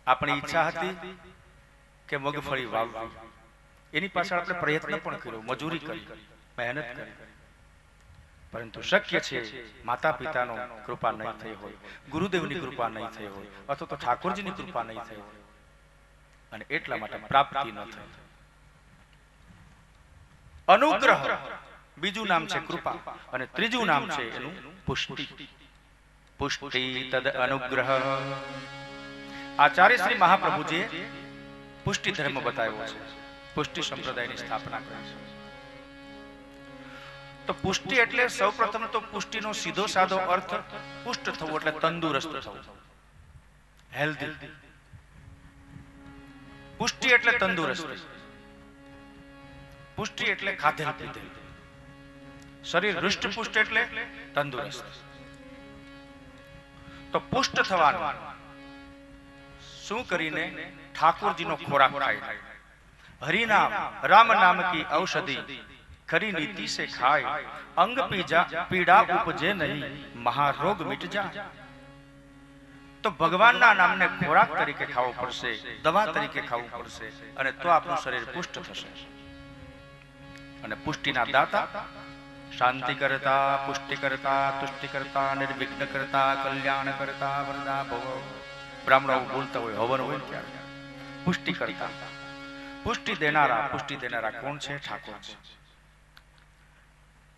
આપણી ઈચ્છા હતી કે મગફળી વાવવી, એની પાછળ આપણે પ્રયત્ન પણ કર્યો, મજૂરી કરી, મહેનત કરી, પરંતુ શક્ય છે માતા પિતાનો કૃપા નહીં થઈ હોય, ગુરુદેવની કૃપા નહીં થઈ હોય, અથવા તો ઠાકોરજીની કૃપા નહીં થઈ હોય, અને એટલા માટે પ્રાપ્તિ ન થઈ. અનુગ્રહ બીજું નામ છે કૃપા, અને ત્રીજું નામ છે એનું પુષ્ટિ. પુષ્ટિ તદ અનુગ્રહ. આચાર્ય શ્રી મહાપ્રભુજીએ પુષ્ટિ ધર્મ બતાવ્યો છે, પુષ્ટિ સંપ્રદાયની સ્થાપના કરી છે. તો પુષ્ટિ એટલે સૌપ્રથમ તો પુષ્ટિનો સીધો સાદો અર્થ પુષ્ટ થવું એટલે તંદુરસ્ત થવું, હેલ્ધી. પુષ્ટિ એટલે તંદુરસ્તી, પુષ્ટિ એટલે ખાધેલ પીધેલ. શરીર હૃષ્ટપુષ્ટ એટલે તંદુરસ્ત. તો પુષ્ટ થવાનું શું કરીને? ઠાકોરજીનો ખોરાક ખાય, હરિનામ રામ નામ કી ઔષધિ, ખરી નીતિ સે ખાય, અંગ પીડા ઉપજે નહીં, મહારોગ મિટ જાય. તો ભગવાનના નામને ખોરાક તરીકે ખાવો પડશે, દવા તરીકે ખાવું પડશે, અને તો આપણું શરીર પુષ્ટ થશે. અને પુષ્ટિના દાતા શાંતિ કરતા, પુષ્ટિ કરતા, તુષ્ટિ કરતા, નિર્વિઘ્ન કરતા, કલ્યાણ કરતા, વરદા ભવ. બ્રાહ્મણો બોલતા હોય, હવન હોય ત્યારે પુષ્ટિ કરતા. પુષ્ટિ દેનારા કોણ છે? ઠાકોર છે.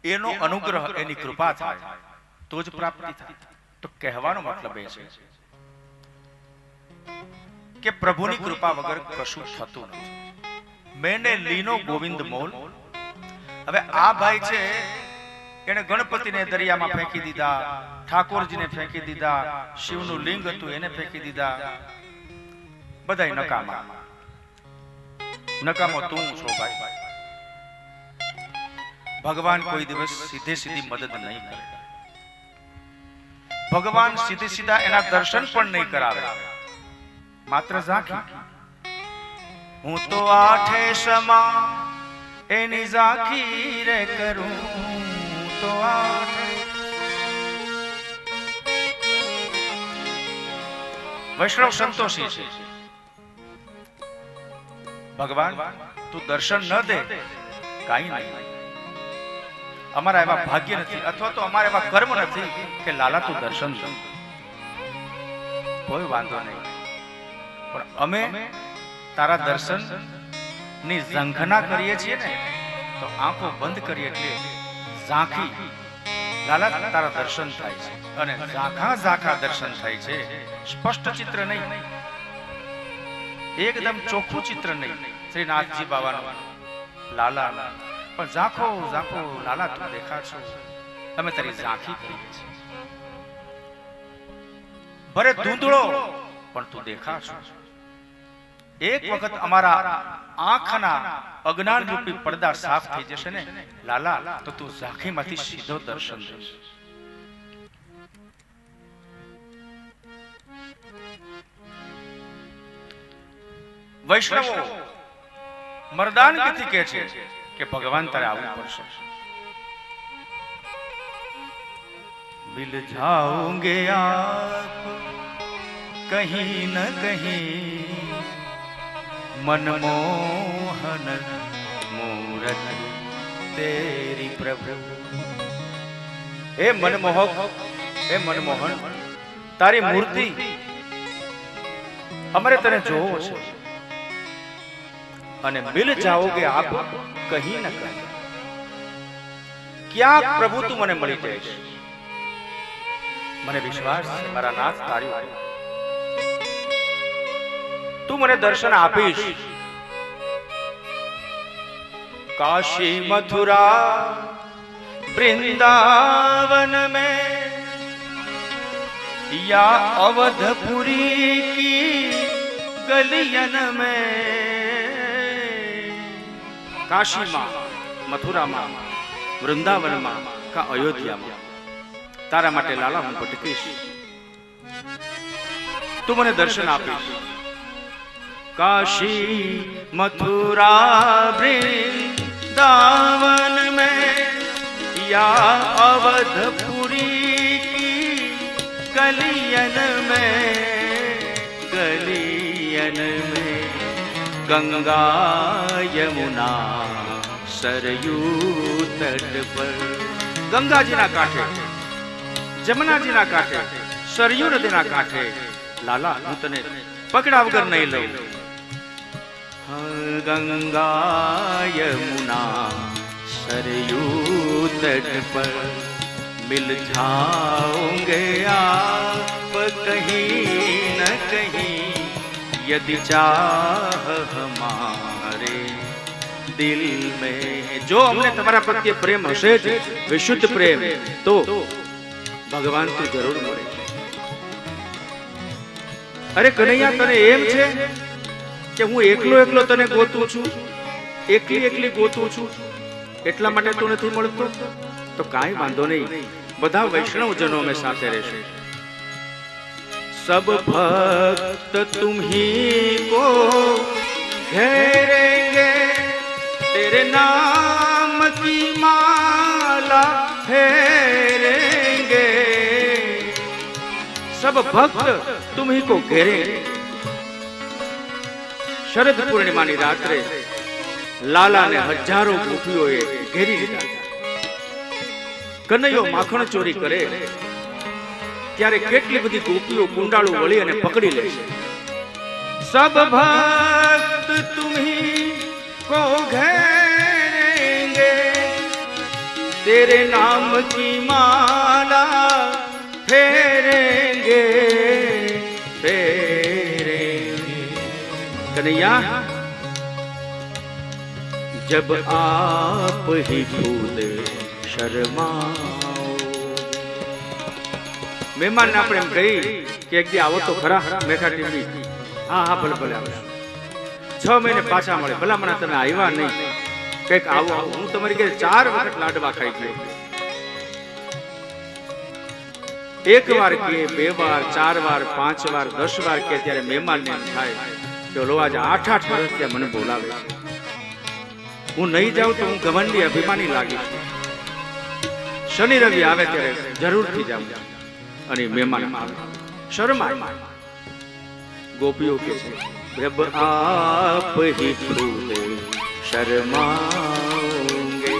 એનો અનુગ્રહ, એની કૃપા થાય તો જ પ્રાપ્તિ થાય. તો કહેવાનો મતલબ એ છે કે પ્રભુની કૃપા વગર કશું થતું નથી. મેને લીનો ગોવિંદ મોલ. હવે આ ભાઈ છે, એને ગણપતિને દરિયામાં ફેંકી દીધા, ઠાકોરજીને ફેંકી દીધા, શિવનું લિંગ હતું એને ફેંકી દીધા, બધાય નકામા. નકામો તું છો ભાઈ. ભગવાન કોઈ દિવસ સીધી મદદ નહીં કરે. ભગવાન સીધા એના દર્શન પણ નહીં કરાવે, માત્ર ઝાંખી. હું તો આઠે સમા એની ઝાંખી રે કરું, તો આઠે. વૈષ્ણવ સંતોષી છે. ભગવાન તું દર્શન ન દે કાઈ નહીં. અમારા એવા ભાગ્ય નથી, અથવા તો અમારા એવા કર્મ નથી કે લાલા તું દર્શન દે. કોઈ વાંધો નહીં, પણ અમે તારા દર્શન ની ઝંખના કરીએ છીએ ને, તો આંખો બંધ કરીએ એટલે ઝાંખી લાલા તારા દર્શન થાય છે. અને ઝાંખા દર્શન થાય છે, સ્પષ્ટ ચિત્ર નહીં, એકદમ ચોખ્ખું ચિત્ર નહીં. શ્રીનાથજી બાબાનું લાલા પણ ઝાંખો લાલા તું દેખા છો, અમે તારી ઝાંખી કરીએ છીએ. ભરે ધૂંધળો પણ તું દેખા છો. એક વખત અમારા આંખના અજ્ઞાન રૂપી પડદા સાફ થઈ જશે ને લાલા, તો તું ઝાંખીમાંથી સીધો દર્શન દેશ. વૈષ્ણવો મર્દાનગીથી કહે છે કે ભગવાન તારે આવવું પડશે. મિલ જાઓગે આપ કहीं ન કहीं, मनमोहन मूरत तेरी प्रभु. हे मनमोहक, हे मनमोहन, तारी मूर्ति हमारे तने જોવો છે. અને મિલ જાઓગે આપ કहीं ન કहीं, ક્યાંક પ્રભુ તું મને મળી જઈશ. મને વિશ્વાસ છે મારા નાથ તારી વાળી, તું મને દર્શન આપીશ. काशी मथुरा वृंदावन में या अवधपुरी की गलियन में, काशी में, मथुरा में, वृंदावन में का अयोध्या में तारा माटे लाला हूँ भटकीश. तू मने दर्शन आपीश. काशी मथुरा वृंदावन में या अवधपुरी की गलियन में, गलियन नयन में गंगा यमुना सरयू तट पर। ગંગાજીના કાંઠે, જમનાજીના કાંઠે, સરયુ નદીના કાંઠે લાલા હું તને પકડા વગર નહીં લઉં. ગંગા યમુના સરયુ તટ પર મિલ જાओगे आप कहीं न कहीं यदि चाह हमारे दिल में. જો અમને તમારા પ્રત્યે પ્રેમ હશે જ, વિશુદ્ધ પ્રેમ, તો ભગવાન તો જરૂર મળે. અરે કનૈયા, તને એમ છે કે હું એકલો એકલો તને ગોતું છું, એકલી એકલી ગોતું છું, એટલા માટે તું નથી મળતો? તો કાંઈ વાંધો નહીં, બધા વૈષ્ણવજનો અમે સાથે રહેશું. સબ ભક્ત તુમ્હી કો घेरेंगे, तेरे नाम की माला फेरेंगे. सब भक्त तुम्ही को घेरेंगे. शरद पूर्णिमाની રાત્રે લાલાને હજારો ગોપીઓએ ઘેરી લીધા. કનૈયો માખણ ચોરી કરે ત્યારે કેટલી બધી ગોપીઓ કુંડાળું વળી અને પકડી લે છે. સબ ભક્ત તુમ્હી को घेरेंगे, तेरे नाम की माला फेरेंगे, फेरेंगे. कन्हैया, जब आप ही खुद शर्माओ. મહેમાન આપણે એમ કહી કે એક દી આવો તો ખરા મેઘા ટીવી. હા હા, ભલે ભલે આવે. 6 મહિને પાછા મળે. ભલામણા તમે આવ્યા નહીં, કઈક આવો. હું તમારી ઘરે 4 વખત લાડવા ખાઈ ગયો. એક વાર કે, 2 વાર, 4 વાર, 5 વાર, 10 વાર કે ત્યારે મહેમાન ને થાય કે લો આજે 8 વર્ષથી મને બોલાવે છે, હું નહીં જાઉં તો હું ઘમંડી અભિમાની લાગીશ. શનિ રવિ આવે ત્યારે જરૂરથી જાઉં. અને મહેમાન આવે, શર્મા. ગોપીઓ કે છે जब आप ही खुद शर्माओगे,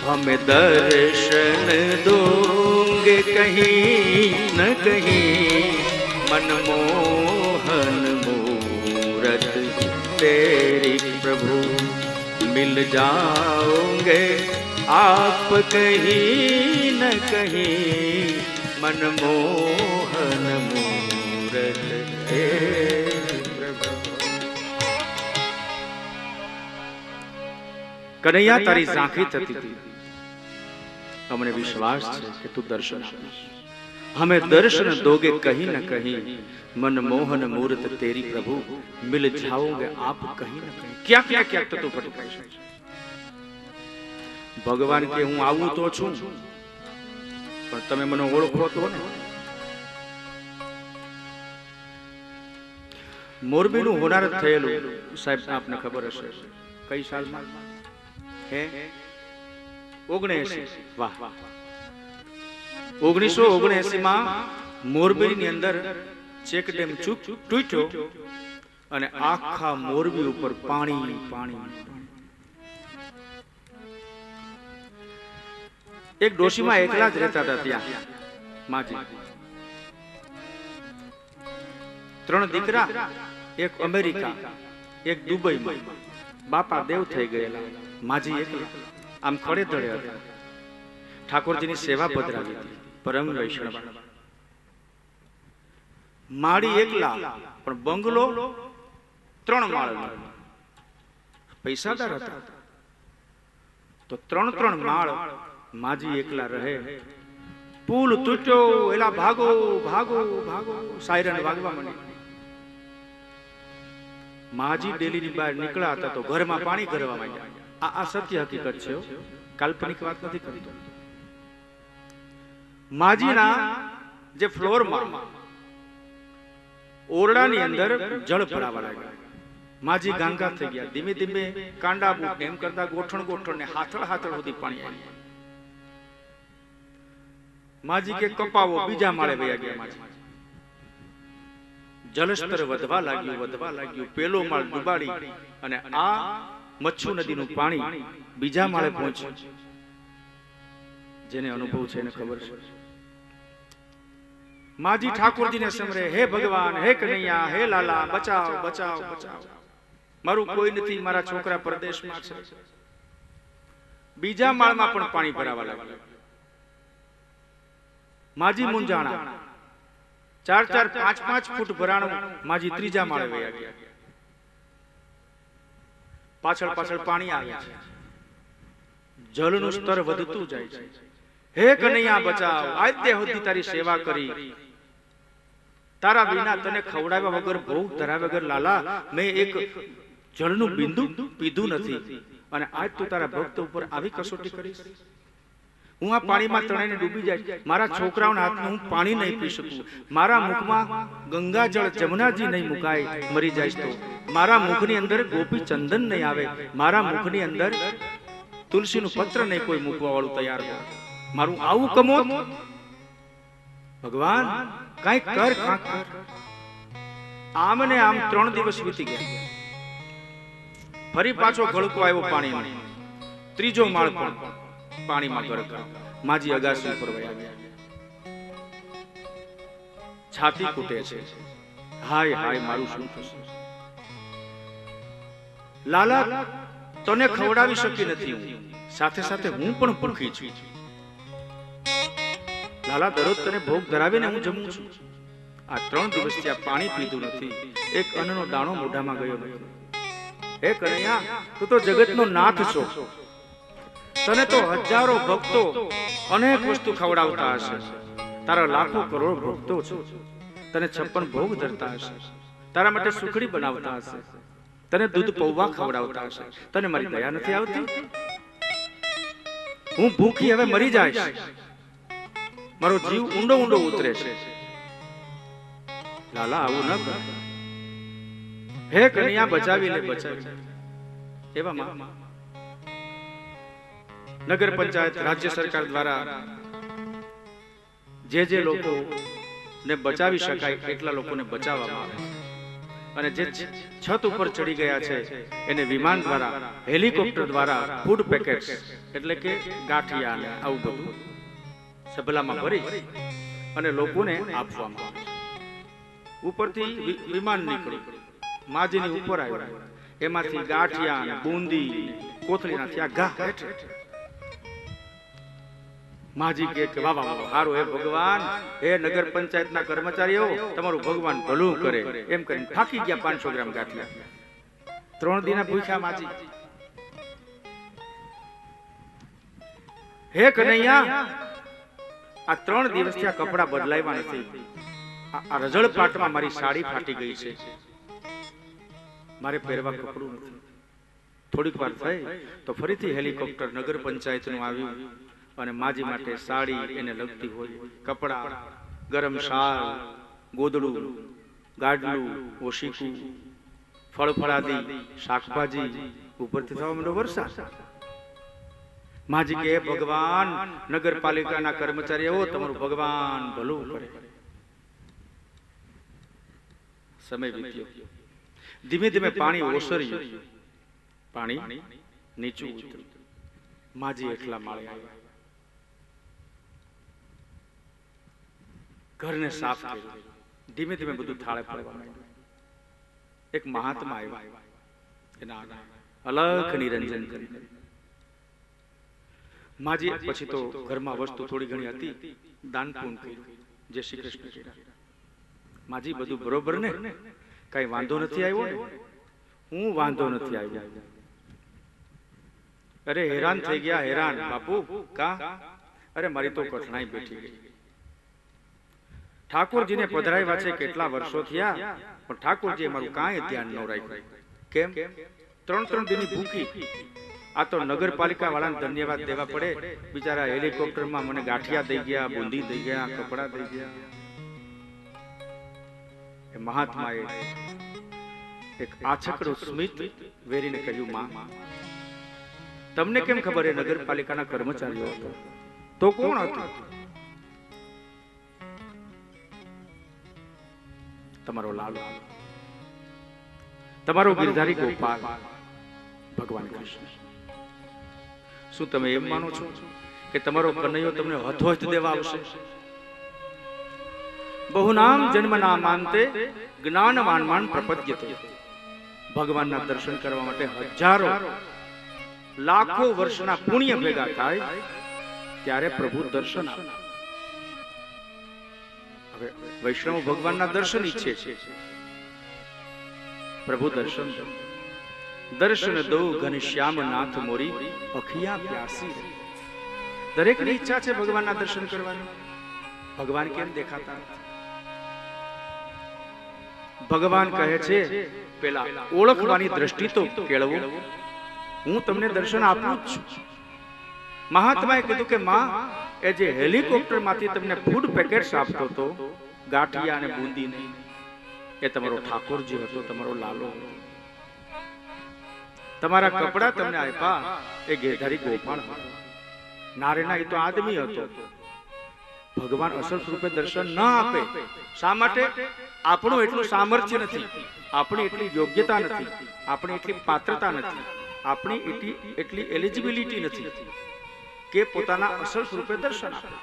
हमें दर्शन दोगे कहीं न कहीं, मनमोहन मूरत तेरी प्रभु. मिल जाओगे आप कहीं न कहीं, मनमोहन मूरत तेरी. કનૈયા, તારી ઝાંખી થતી હતી, અમને વિશ્વાસ છે કે તું દર્શન આપીશ. હમે દર્શન દોગે કહી ન કહી, મનમોહન મૂર્ત તેરી પ્રભુ. મિલ જાઓગે આપ કહી ન કહી. ક્યાંક ક્યાંક ક્યાંક તો તું ભટકાઈ છે. ભગવાન કે હું આવું તો છું, પણ તમે મને ઓળખો તો ને. મોરબીનું હોનારત થયેલું સાહેબ આપને ખબર હશે કઈ સાલમાં? 79. વાહ. 1979 માં મોરબીની અંદર ચેક ડેમ તૂટ્યો અને આખા મોરબી ઉપર પાણી પાણી. એક ડોશીમાં એકલા જ રહેતા હતા ત્યાં માજી. 3 દીકરા, એક અમેરિકા, એક દુબઈમાં. બાપા દેવ થઈ ગયેલા, માજી એકલા આમ ખડે ધડે હતા. ઠાકોરજીની સેવા પધરાવી હતી, પરમ વૈષ્ણવ. માળી એકલા, પણ બંગલો 3 માળનો. પૈસાદાર હતા તો 3 માળ માજી એકલા રહે. પુલ તૂટ્યો, એલા ભાગો ભાગો ભાગો, સાયરન વાગવા માંડી. માજી ડેલીની બહાર નીકળ્યા હતા તો ઘરમાં પાણી ભરવા માંડ્યા. આ સત્ય હકીકત છે, કાલ્પનિક વાત નથી કરતો. માજીના જે ફ્લોરમાં ઓરડાની અંદર જળ ભરાવા લાગ્યા. માજી ગાંગા થઈ ગયા. ધીમે ધીમે કાંડા બૂટ એમ કરતા ગોઠણ ગોઠણ ને હાથળ હાથળ સુધી પાણી આવ્યું. માજી કે કપાવો, બીજા માળે વયા ગયા. માજી જલસ્તર વધવા લાગ્યું. પેલો માળ ડૂબાડી અને આ મચ્છુ નદીનું પાણી બીજા માળે પહોંચ્યું. જેને અનુભવ છે એને ખબર છે. માજી ઠાકોરજીને સમરે, હે ભગવાન, હે કનૈયા, હે લાલા, બચાવ બચાવ બચાવ, મારું કોઈ નથી, મારા છોકરા પરદેશમાં છે. બીજા માળમાં પણ પાણી ભરાવા લાગ્યું. માજી મૂંઝાણા. 4-4, 5-5 ફૂટ ભરાણું માજી ત્રીજા માળે વયા ગયા. પાછળ પાછળ પાણી આવે છે. જળનું સ્તર વધતું જાય છે. હે કનૈયા બચાવ, આદ્ય સુધી તારી સેવા કરી, તારા વિના તને ખવડાવ્યા વગર, ભોગ ધરાવ્યા વગર લાલા મેં એક જળનું બિંદુ પીધું નથી, અને આજ તું તારા ભક્ત ઉપર આવી કસોટી કરીશ. હું આ પાણીમાં તણાઈને ડૂબી જાય, મારા છોકરાઓના હાથનું હું પાણી નહીં પી શકું, મારા મુખમાં ગંગાજળ જમનાજી નહીં મુકાય, મરી જાય તો મારા મુખની અંદર ગોપી ચંદન નહીં આવે, મારા મુખની અંદર તુલસીનું પત્ર નહીં કોઈ મૂકવા વાળું તૈયાર હોય, મારું આવું કમોત. ભગવાન કઈક કર, કાંક કર. આમ ને આમ 3 દિવસ વીતી ગયા. ફરી પાછો ગળકો આવ્યો પાણીનો. ત્રીજો માળ પણ પાણીમાં ગળકો. માજી અગાસી ઉપર વયા ગયા. છાતી કૂટે છે, હાય હાય મારું શું થશે? લાલા તને ખવડાવી શકી નથી હું, સાથે સાથે હું પણ ભૂખી છું. લાલા દરરોજ તને ભોગ ધરાવીને હું જમું છું. આ 3 દિવસથી આ પાણી પીધું નથી, એક અન્નનો દાણો મોઢામાં ગયો નથી. હે કનૈયા, તું તો જગતનો નાથ છો, તને તો હજારો ભક્તો અનેક વસ્તુ ખવડાવતા હશે, તારા લાખો કરોડ ભક્તો છે, તને 56 ભોગ ધરતા હશે, તારા માટે સુખડી બનાવતા હશે, તને દૂધ પૌવા ખવડાવતા હશે, તને મારી દયા નથી આવતી? હું ભૂખી હવે મરી જઈશ, મારો જીવ ઊંડો ઊંડો ઉતરે છે. લાલા આવું ન કર, હે કનૈયા બચાવી લે, બચાવી લે. એવામાં નગર પંચાયત, રાજ્ય સરકાર દ્વારા જે લોકો ને બચાવી શકાય એટલા લોકોને બચાવવામાં આવે છે, અને જે છત ઉપર ચડી ગયા છે એને વિમાન દ્વારા, હેલિકોપ્ટર દ્વારા ફૂડ પેકેટ્સ એટલે કે ગાંઠિયા અને આવું બધું સબલામાં ભરી અને લોકોને આપવામાં આવે છે. ઉપરથી વિમાન નીકળ્યું, માજીની ઉપર આવ્યું, એમાંથી ગાંઠિયા અને બુંદી કોથળીના થયા ઘા હેઠ. માજી કે વાહ વાહ વાહ, હારું, હે ભગવાન, હે નગર પંચાયતના કર્મચારીઓ, તમારું ભગવાન ભલું કરે, એમ કરીને થાકી ગયા. 500 ગ્રામ ગાંઠિયા. 3 દિના ભૂખ્યા માજી. હે કનૈયા, આ 3 દિવસથી આ કપડા બદલાવ્યા નથી, આ રજળ પાટમાં મારી સાડી ફાટી ગઈ છે, મારે પહેરવા કપડું નથી. થોડીક વાર થઈ તો ફરીથી હેલિકોપ્ટર નગર પંચાયતનું આવ્યું અને માજી માટે સાડી એને લગતી હોય, કપડા, ગરમ શાલ, ગોદડું, ગાડલું, ઓશીકું, ફળફળાદી, શાકભાજી, ઉપરથી થવા માંડ્યો વરસાદ. માજી કે ભગવાન, નગરપાલિકાના કર્મચારીઓ, તમારું ભગવાન ભલું કરે. સમય વીત્યો. ધીમે ધીમે પાણી ઓસર્યું, પાણી નીચું ઉતર્યું. માજી એકલા માળે આવ્યા, ઘરને સાફ કર્યું. ધીમે ધીમે બધું થાળે પડવા માંડ્યું. એક મહાત્મા આવ્યા, એના અલખ નિરંજન કરીને. માજી પછી તો ઘરમાં વસ્તુ થોડી ઘણી હતી, દાન પૂન કર્યું. જય શ્રી કૃષ્ણ કર્યા. માજી બધું બરોબર ને, કઈ વાંધો નથી આવ્યો ને? હું વાંધો નથી આવ્યો. અરે હેરાન થઈ ગયા, હેરાન બાપુ. કા? અરે મારી તો કઠણાઈ બેઠી ગઈ. ઠાકોરજીને પધરાવ્યા છે કેટલા વર્ષો થયા, પણ ઠાકોરજીએ મારું કાંઈ ધ્યાન ન રાખ્યું. કેમ? 3 દિનની ભૂખી. આ તો નગરપાલિકા વાળાને ધન્યવાદ દેવા પડે, બિચારા હેલિકોપ્ટરમાં મને ગાંઠિયા દઈ ગયા, બુંદી દઈ ગયા, કપડા દઈ ગયા. એ મહાત્માએ એક આછકડું સ્મિત વેરીને કહ્યું, માં, તમને કેમ ખબર? એ નગરપાલિકાના કર્મચારીઓ હતા. તો કોણ હતું? તમારો લાલો, તમારો ગિરધારી ગોપાલ ભગવાન કૃષ્ણ. શું તમે એમ માનો છો કે તમારો કનૈયો તમને હથોહથ દેવા આવશે? બહુનામ જન્મ નામાંતે જ્ઞાનવાન માન પ્રપદ્યતે. ભગવાનના દર્શન કરવા માટે હજારો લાખો વર્ષના પુણ્ય ભેગા થાય ત્યારે પ્રભુ દર્શન આપે. હવે વૈષ્ણવ ભગવાનના દર્શન ઈચ્છે છે. પ્રભુ દર્શન દર્શન દો ઘનશ્યામ નાથ મોરી અખિયા પ્યાસી. દરેકની ઈચ્છા છે ભગવાનના દર્શન કરવાની. ભગવાન કેમ દેખાતા નથી? ભગવાન કહે છે પેલા ઓળખવાની દ્રષ્ટિ તો કેળવો. હું તમને દર્શન આપું જ છું. મહાત્માએ કીધું કે માં, એ જે હેલિકોપ્ટર માંથી તમને ફૂડ પેકેટ્સ આપતો હતો, ગાંઠિયા અને બુંદી નહીં, એ તમારો ઠાકોરજી હતો, તમારો લાલો હતો. તમારા કપડા તમને આપ્યા એ ગેધારી ગોપાળ હતો. નારેના એ તો આદમી હતો. ભગવાન અસલ સ્વરૂપે દર્શન ન આપે. શા માટે? આપણું એટલું સામર્થ્ય નથી, આપણી એટલી યોગ્યતા નથી, આપણી એટલી પાત્રતા નથી, આપણી એટલી એલિજિબિલિટી નથી કે પોતાના અસલ સ્વરૂપે દર્શન આપે.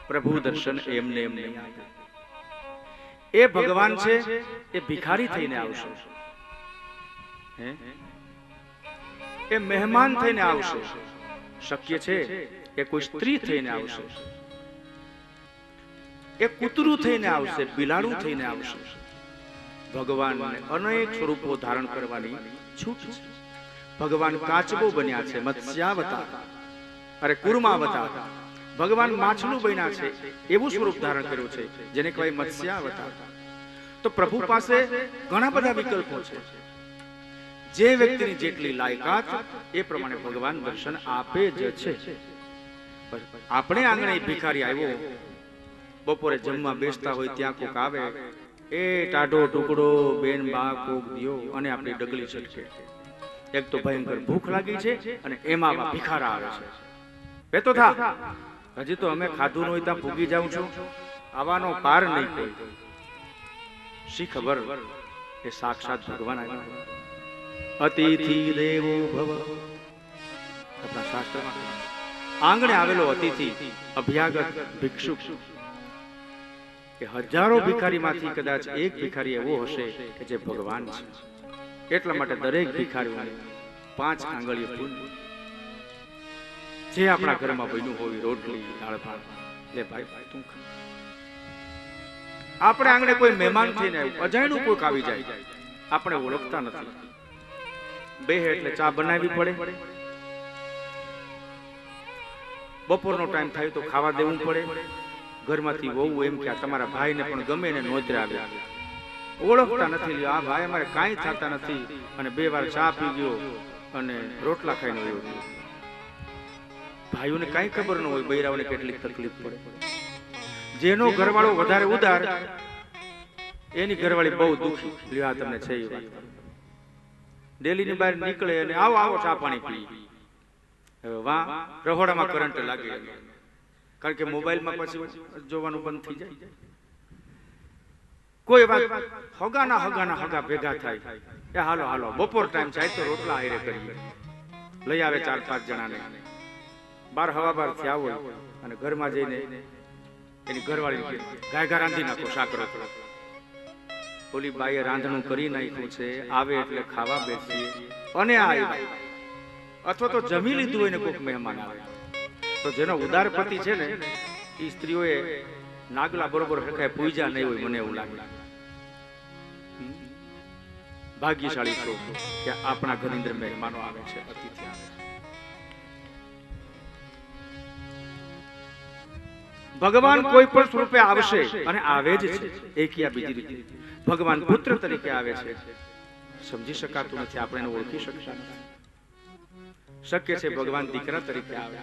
પ્રભુ દર્શન એમને એમ નહીં આપે. એ ભગવાન છે એ ભિખારી થઈને આવશે, એ મહેમાન થઈને આવશે. શક્ય છે એ કોઈ સ્ત્રી થઈને આવશે, એ કૂતરું થઈને આવશે, બિલાડું થઈને આવશે. ભગવાનને અનેક સ્વરૂપો ધારણ કરવાની છૂટ છે. ભગવાન કાચબો બન્યા છે, મત્સ્યાવતાર, અરે કુર્માવતાર. ભગવાન માછલું બન્યા છે, એવું સ્વરૂપ ધારણ કર્યું છે જેને કહેવાય મત્સ્યાવતાર. તો પ્રભુ પાસે ઘણા બધા વિકલ્પો છે. જે વ્યક્તિની જેટલી લાયકાત એ પ્રમાણે ભગવાન દર્શન આપે જ છે. આપણે આંગણે ભિખારી આવ્યો, બપોરે જમવા બેસતા હોય ત્યાં કોક આવે, એ ટાઢો ટુકડો બેન બા કોક દિયો અને આપણી ડગલી છટકે. એક તો ભયંકર ભૂખ લાગી છે અને એમાં ભિખારા આવે છે. બે તો થા, હજી તો અમે ખાધું ન હોય ત્યાં પૂગી જાઉં છું, આવાનો પાર નહીં કોઈ. શી ખબર એ સાક્ષાત ભગવાન આવ્યા. અતિથિ દેવો ભવ. આપણા શાસ્ત્રમાં આંગણે આવેલો અતિથિ, અભ્યાગત ભિક્ષુક, કે હજારો ભિખારીમાંથી કદાચ એક ભિખારી એવો હશે કે જે ભગવાન છે. એટલા માટે દરેક ભિખારીઓને 5 આંગળીઓ પુણ્ય. જે આપણા ઘરમાં બન્યું હોય, રોટલી દાળ ભાત, લે ભાઈ તું ખા. આપણે આંગણે કોઈ મહેમાન થઈને આવ્યું, અજાણ્યું કોઈક આવી જાય, આપણે ઓળખતા નથી, બે એટલે ચા બનાવવી પડે. બપોરનો ટાઈમ થાય તો ખાવા દેવું પડે. ઘરમાંથી વહુ એમ કે તમારા ભાઈને પણ ગમે ને નોતરે આવ્યા, ઓળખતા નથી. આ ભાઈ અમારે કાંઈ થતા નથી અને 2 વાર ચા પી ગયો અને રોટલા ખાઈને વયો ગયો. ભાઈઓને કાંઈ ખબર ન હોય બૈરાઓને કેટલી તકલીફ પડે. જેનો ઘરવાળો વધારે ઉદાર, એની ઘરવાળી બહુ દુખી. લ્યો આ તમને છે એ વાત. ડેલીની બહાર નીકળે અને આવો આવો ચા પાણી પી. વાહ, રહોડામાં કરંટ લાગે, કારણ કે મોબાઈલમાં પછી જોવાનું બંધ થઈ જાય. કોઈ વાત હગા ભેગા થાય, એ હાલો હાલો બપોર ટાઈમ થાય તો રોટલા હારે કરીએ. લઈ આવે 4-5 જણાને. 12 હવા 12 થયા હોય અને ઘરમાં જઈને એની ઘરવાળી ગાયગા રાંધી નાખો શાક રોટલા. ઓલી બાઈએ રાંધણું કરી નાખ્યું છે, આવે એટલે ખાવા બેસીએ અને આવે, અથવા તો જમી લીધું હોય ને કોઈક મહેમાન આવે તો જેનો ઉદાર પતિ છે ને એ સ્ત્રીઓએ નાગલા બરોબર હરખાય પૂજા નહીં હોય. મને એવું લાગે ભાગ્યશાળી છો કે આપણા ઘરની અંદર મહેમાનો આવે છે, અતિથિ આવે છે. ભગવાન કોઈ પણ સ્વરૂપે આવશે અને આવે જ છે. એક યા બીજી રીતે ભગવાન પુત્ર તરીકે આવે છે, સમજી શકાતું નથી, આપણે એને ઓળખી શકતા નથી. શક્ય છે ભગવાન દીકરા તરીકે આવે.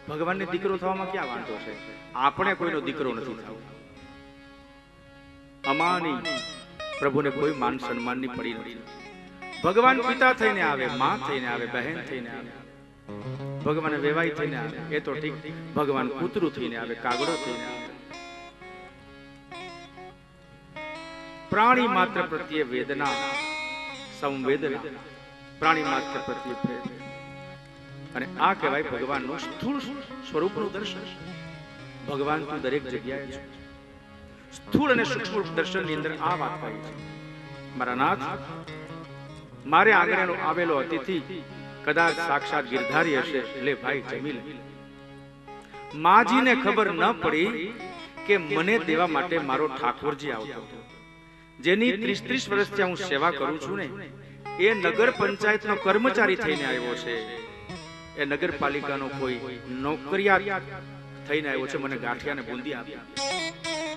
ભગવાનને દીકરો થવામાં ક્યાં વાંધો છે? આપણે કોઈનો દીકરો નથી થવો. અમાની પ્રભુને કોઈ માન સન્માનની પડી નથી. ભગવાન પિતા થઈને આવે, માં થઈને આવે, બહેન થઈને આવે, ભગવાન વેવાઈ થઈને આવે એ તો ઠીક. ભગવાન કૂતરું થઈને આવે, કાગડો થઈને આવે. પ્રાણી માત્ર પ્રત્યે વેદના, સંવેદના, પ્રાણી માત્ર પ્રત્યે પ્રેમ. અને આ કહેવાય ભગવાનનું સ્થૂળ સ્વરૂપનું દર્શન. ભગવાન તો દરેક જગ્યાએ છે. સ્થૂળ અને સૂક્ષ્મ દર્શનની અંદર આ વાત કહી છે. મારા નાથ, મારે આંગણે આવેલો અતિથિ કદાચ સાક્ષાત ગિરધારી હશે, લે ભાઈ જમી લે. માજીને ખબર ન પડી કે મને દેવા માટે મારો ઠાકોરજી આવતો હતો, જેની 30 વર્ષથી હું સેવા કરું છું ને, એ નગર પંચાયતનો કર્મચારી થઈને આવ્યો છે. એ નગરપાલિકાનો કોઈ નોકરિયાત થઈને આવ્યો છે. મને ગાંઠિયા ને બુંદી આપી.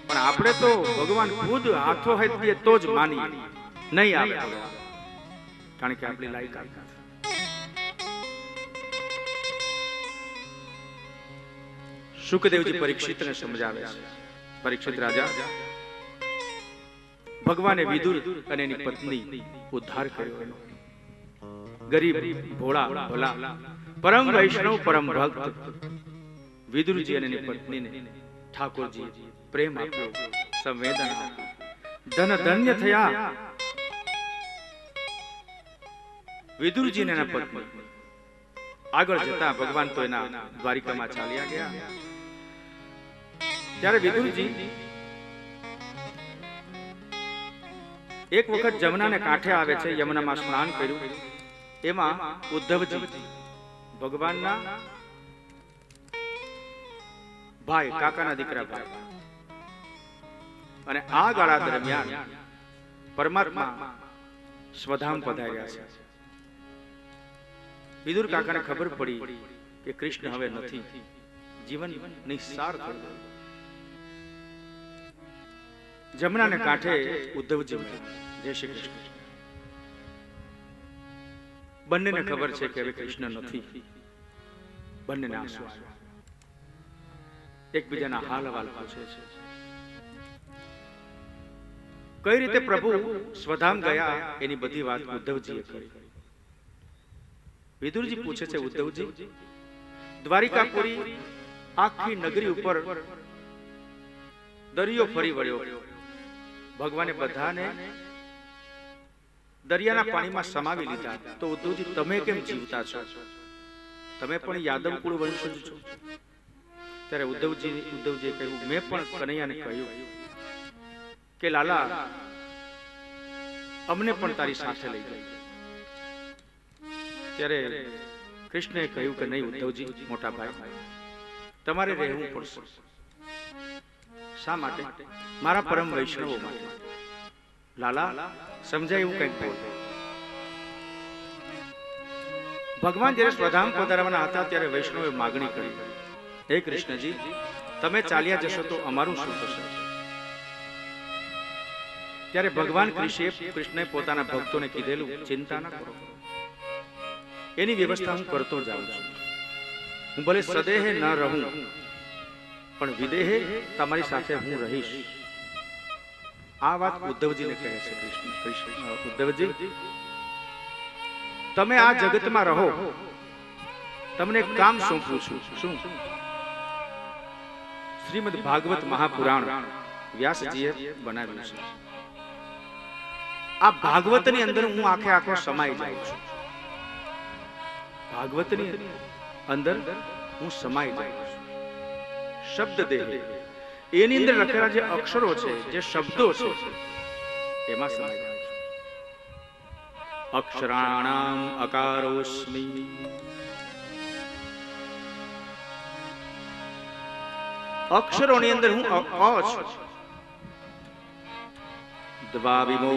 પણ આપણે તો ભગવાન ખુદ હાથો હાથીએ તો જ માની, નહીં આવે કારણ કે આપણી લાયકાત નથી. શુકદેવજી પરીક્ષિતને સમજાવે છે. પરીક્ષિત રાજા, ભગવાને વિદુર અને એની પત્ની ઉદ્ધાર કર્યો. ગરીબ, ભોળા, ભલા, પરમ વૈષ્ણવ, પરમ ભક્ત વિદુરજી અને એની પત્નીને ઠાકોરજી પ્રેમ આપ્યો, સંવેદન આપ્યું, ધન ધન્ય થયા. વિદુરજી અને એના પત્ની આગળ જતા ભગવાન તો એના દ્વારિકામાં ચાલ્યા ગયા. ત્યારે વિદુરજી એક વખત જમનાને કાંઠે આવે છે. યમુનામાં સ્નાન કર્યું. એમાં ઉદ્ધવજી ભગવાનના ભાઈ, કાકાના દીકરા ભાઈ, અને આ ગાળા દરમિયાન પરમાત્મા સ્વધામ પધાર્યા છે. વિદુર કાકાને ખબર પડી કે કૃષ્ણ હવે નથી, જીવન નિસ્સાર થઈ ગયું. જમનાને કાંઠે ઉદ્ધવજી જય શ્રી કૃષ્ણ. બંનેને ખબર છે કે હવે કૃષ્ણ નથી. બંનેને આંસુ આવ્યા. એકબીજાના હાલ હવાલ પૂછે છે. કઈ રીતે પ્રભુ સ્વધામ ગયા એની બધી વાત ઉદ્ધવજીએ કરી. વિદુરજી પૂછે છે, ઉદ્ધવજી, દ્વારિકાપુરી આખી નગરી ઉપર દરિયો ફરી વળ્યો. ભગવાને બધાને દરિયાના પાણીમાં સમાવી લીધા. તો ઉદ્ધવજી, તમે કેમ જીવતા છો? તમે પણ યાદવ કુળ વંશજ છો. ત્યારે ઉદ્ધવજીએ કહ્યું, મેં પણ કનૈયાને કહ્યું કે લાલા, અમને પણ તારી સાથે લઈ ગઈ. ત્યારે કૃષ્ણએ કહ્યું કે નહીં ઉદ્ધવજી, મોટા ભાઈ, તમારે રહેવું પડશે. શા માટે? મારા પરમ વૈષ્ણવો માટે. લાલા, સમજાય એવું કંઈક બોલ. ભગવાન જ્યારે સ્વધામ પધારવાના હતા ત્યારે વૈષ્ણવે માગણી કરી, હે કૃષ્ણજી, તમે ચાલ્યા જશો તો અમારું શું થશે? ત્યારે ભગવાન કૃષ્ણે પોતાના ભક્તોને કીધેલું, ચિંતા ન કરો, એની વ્યવસ્થા હું કરતો જાઉં છું. હું ભલે સદેહે ન રહું, પણ વિદેહે તમારી સાથે હું રહીશ. આ વાત ઉદ્ધવજીને કહે છે કૃષ્ણ. ઉદ્ધવજી, તમે આ જગતમાં રહો, તમને કામ સોંપું છું. શું? શ્રીમદ ભાગવત મહાપુરાણ વ્યાસજીએ બનાવ્યું છે. આ ભાગવતની અંદર હું આખો સમાઈ જાઉં છું. ભાગવતની અંદર હું સમાઈ જાઉં છું. શબ્દ દેહ, એની અંદર લખેલા જે અક્ષરો છે, જે શબ્દો છે, એમાં સમાઈ જાઉં છું. અક્ષરાણામ અકારોસ્મિ, અક્ષરોની અંદર હું અ છું. દ્વાવિમો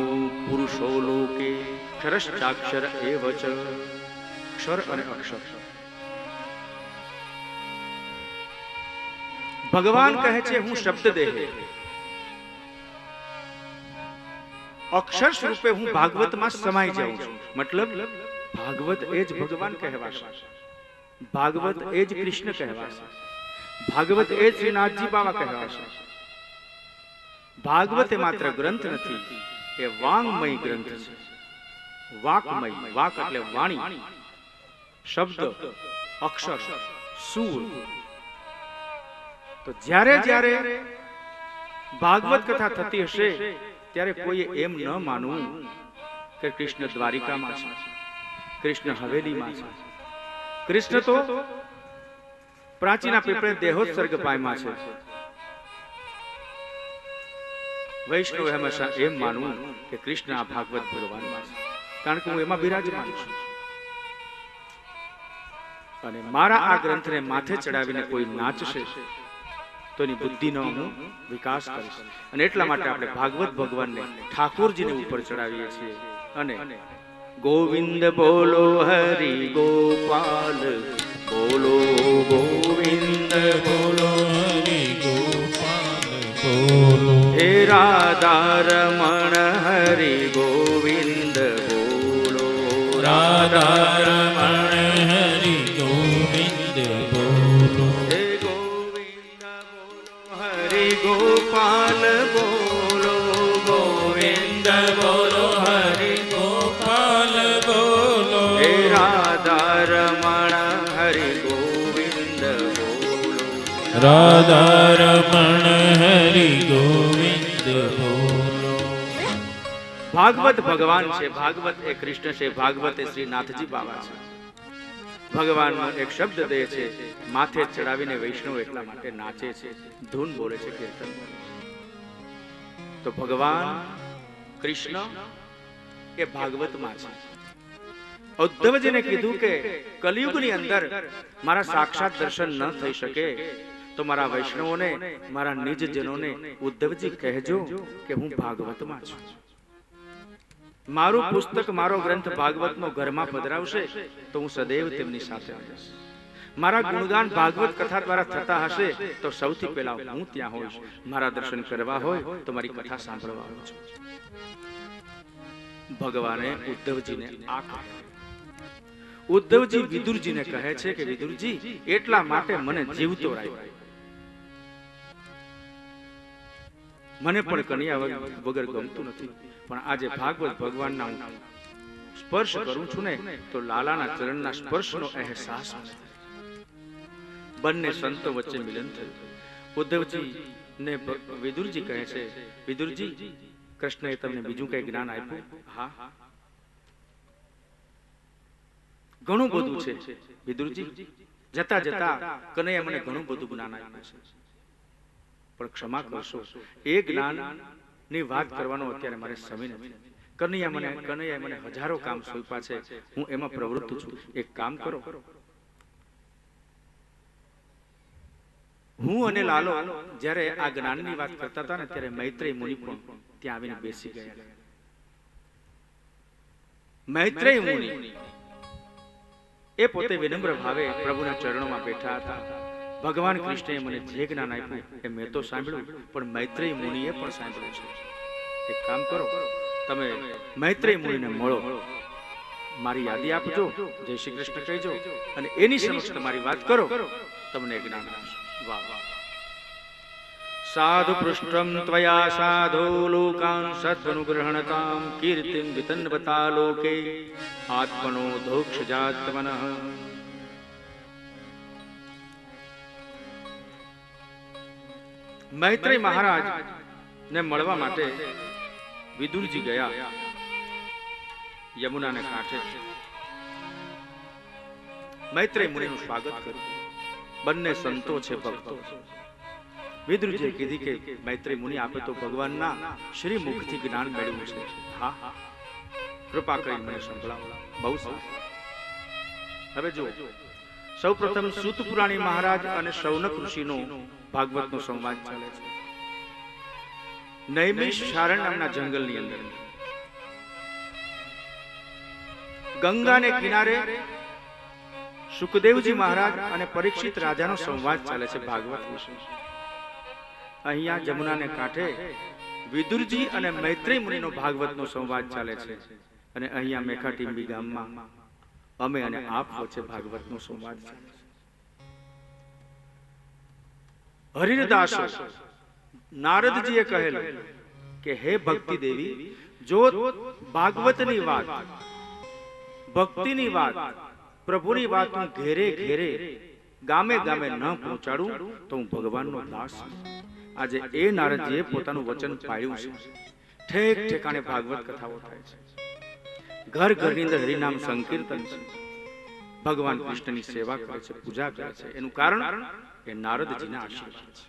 પુરુષો લોકે ક્ષરશ્ચાક્ષર એવ ચ. અક્ષર અને અક્ષર. ભગવાન કહે છે, હું શબ્દ દેહ, અક્ષર સ્વરૂપે હું ભાગવતમાં સમાઈ જાઉં છું. મતલબ ભાગવત એ જ ભગવાન કહેવાશે, ભાગવત એ જ કૃષ્ણ કહેવાશે, ભાગવત એ જ શ્રીનાથજી બાવા કહેવાશે. ભાગવત એ માત્ર ગ્રંથ નથી, એ વાંગમય ગ્રંથ છે. વાકમય, વાક એટલે વાણી, શબ્દ, અક્ષર, સુર. તો જ્યારે જ્યારે ભાગવત કથા થતી હશે ત્યારે કોઈએ એમ ન માનવું કે કૃષ્ણ દ્વારિકામાં છે, કૃષ્ણ હવેલીમાં છે. કૃષ્ણ તો પ્રાચીના પીપળે દેહોત્સર્ગ પામ્યા છે. વૈષ્ણવ હંમેશા એમ માનવું કે કૃષ્ણ આ ભાગવત ભગવાનમાં છે, કારણ કે હું એમાં બિરાજમાન છું. અને મારા આ ગ્રંથને માથે ચડાવીને કોઈ નાચશે તો એની બુદ્ધિનો હું વિકાસ કરીશ. અને એટલા માટે આપણે ભાગવત ભગવાનને ઠાકોરજીને ઉપર ચડાવીએ છીએ. અને ગોવિંદ બોલો હરિ ગોપાલ બોલો, ગોવિંદ બોલો હરિ ગોપાલ બોલો, હે રાધા રમણ હરિ ગોવિંદ બોલો, રાધા રમણ હરિ ગોવિંદ બોલો, હે ગોવિંદ બોલો હરિ ગોપાલ બોલો, ગોવિંદ બોલો હરિ ગોપાલ બોલો, હે રાધા રમણ હરિ ગોવિંદ બોલો, રાધા રમણ હરિ ગોવિંદ બોલો. ભાગવત ભગવાન છે, ભાગવત એ કૃષ્ણ છે, ભાગવત એ શ્રી નાથજી બાબા છે. ભગવાનનો એક શબ્દ દે છે, માથે ચડાવીને વૈષ્ણવ એટલા માટે નાચે છે, ધૂન બોલે છે, કીર્તન બોલે છે. તો ભગવાન કૃષ્ણ એ ભાગવતમાં છે. ઉદ્ધવજીને કીધું કે કલિયુગની અંદર મારા સાક્ષાત દર્શન ન થઈ શકે તો મારા વૈષ્ણવોને, મારા નિજજનોને ઉદ્ધવજી કહેજો કે હું ભાગવતમાં છું. મારું પુસ્તક, મારો ગ્રંથ ભાગવતનો ઘરમાં પધરાવશે તો હું સદૈવ તેમની સાથે આવીશ. મારા ગુણગાન ભાગવત કથા દ્વારા થતા હશે તો સૌથી પહેલા હું ત્યાં હોઈશ. મારા દર્શન કરવા હોય તો મારી કથા સાંભળવા આવું છું. ભગવાને ઉદ્ધવજીને આ કહ્યું. ઉદ્ધવજી વિદુરજીને કહે છે કે વિદુરજી, એટલા માટે મને જીવતો રાખ્યો. મને પણ કન્યા વગર ગમતું નથી, પણ આજે ભાગવત ભગવાનના હું સ્પર્શ કરું છું ને તો લાલાના ચરણના સ્પર્શનો અહેસાસ મને થાય. બંને સંતો વચ્ચે મિલન થયું. ઉદ્ધવજી ને વિદુરજી કહે છે, વિદુરજી, કૃષ્ણએ તમને બીજું કઈ જ્ઞાન આપ્યું? હા, ઘણું બધું છે વિદુરજી. જતા જતા કનૈયા મને ઘણું બધું જ્ઞાન આપ્યું છે, પણ ક્ષમા કરશો, એ જ્ઞાન ની વાત કરવાનો અત્યારે મારે સમય નથી. કનૈયા મને હજારો કામ સોંપ્યા છે, હું એમાં પ્રવૃત્ત છું. એક કામ કરો, હું અને લાલો જ્યારે આ જ્ઞાનની વાત કરતા હતા ને ત્યારે મૈત્રેય મુનિ પણ ત્યાં આવીને બેસી ગયા. મૈત્રેય મુનિ એ પોતે વિનમ્ર ભાવે પ્રભુના ચરણોમાં બેઠા હતા. ભગવાન કૃષ્ણએ મને જે જ્ઞાન આપ્યું એ મેં તો સાંભળ્યું, પણ મૈત્રેય મુનિએ પણ સાંભળ્યું છે. એક કામ કરો, તમે મૈત્રેય મુનિને મળો, મારી યાદી આપજો, જય શ્રી કૃષ્ણ કહેજો, અને એની સમક્ષ તમારી વાત કરો, તમને જ્ઞાન આપશે. વાહ વાહ. સાધુ પૃષ્ઠમ ત્વયા સાધો લોકાન સત્વનુગ્રહણતામ કીર્તિમ વિતન્વતા લોકે આત્મનો દોક્ષજાત્મનઃ. મૈત્રેય મહારાજ ને મળવા માટે વિદુરજી ગયા યમુનાને કાંઠે. મૈત્રેય મુનિનું સ્વાગત કર્યું. બંને સંતો છે, ભક્તો. વિદુરજીએ કીધી કે મૈત્રેય મુનિ, આપે તો ભગવાનના શ્રી મુખથી જ્ઞાન મેળવ્યું છે. હા, કૃપા કરી મને સંભળાવો. બહુ સારું. હવે જો, સૌપ્રથમ સૂત પુરાણી મહારાજ અને શૌનક ઋષિનો ભાગવતનો સંવાદ ચાલે છે. નૈમિષારણ્ય નામના જંગલની અંદર ગંગાને કિનારે સુખદેવજી મહારાજ અને પરીક્ષિત રાજાનો સંવાદ ચાલે છે ભાગવત વિશે. અહીંયા જમુનાને કાંઠે વિદુરજી અને મૈત્રેય મુનિનો ભાગવતનો સંવાદ ચાલે છે. અને અહીંયા મેખાટીંબી ગામમાં અમે અને આપ વચ્ચે ભાગવતનો સંવાદ ચાલે છે. હરિદાસો નારદજીએ કહેલું કે હે ભક્તિ દેવી, જો ભાગવતની વાત, ભક્તિની વાત, પ્રભુની વાત હું ઘેરે ઘેરે ગામે ગામે ન પહોંચાડું તો હું ભગવાનનો દાસ છું. આજે એ નારદજીએ પોતાનું વચન પાળ્યું છે ઠેક ઠેકાણે ભાગવત કથાઓ થાય છે, ઘર ઘરની અંદર હરિનામ સંકીર્તન છે, ભગવાન કૃષ્ણની સેવા કરે છે, પૂજા કરે છે. એનું કારણ એ નારદજીના આશીર્વાદ છે.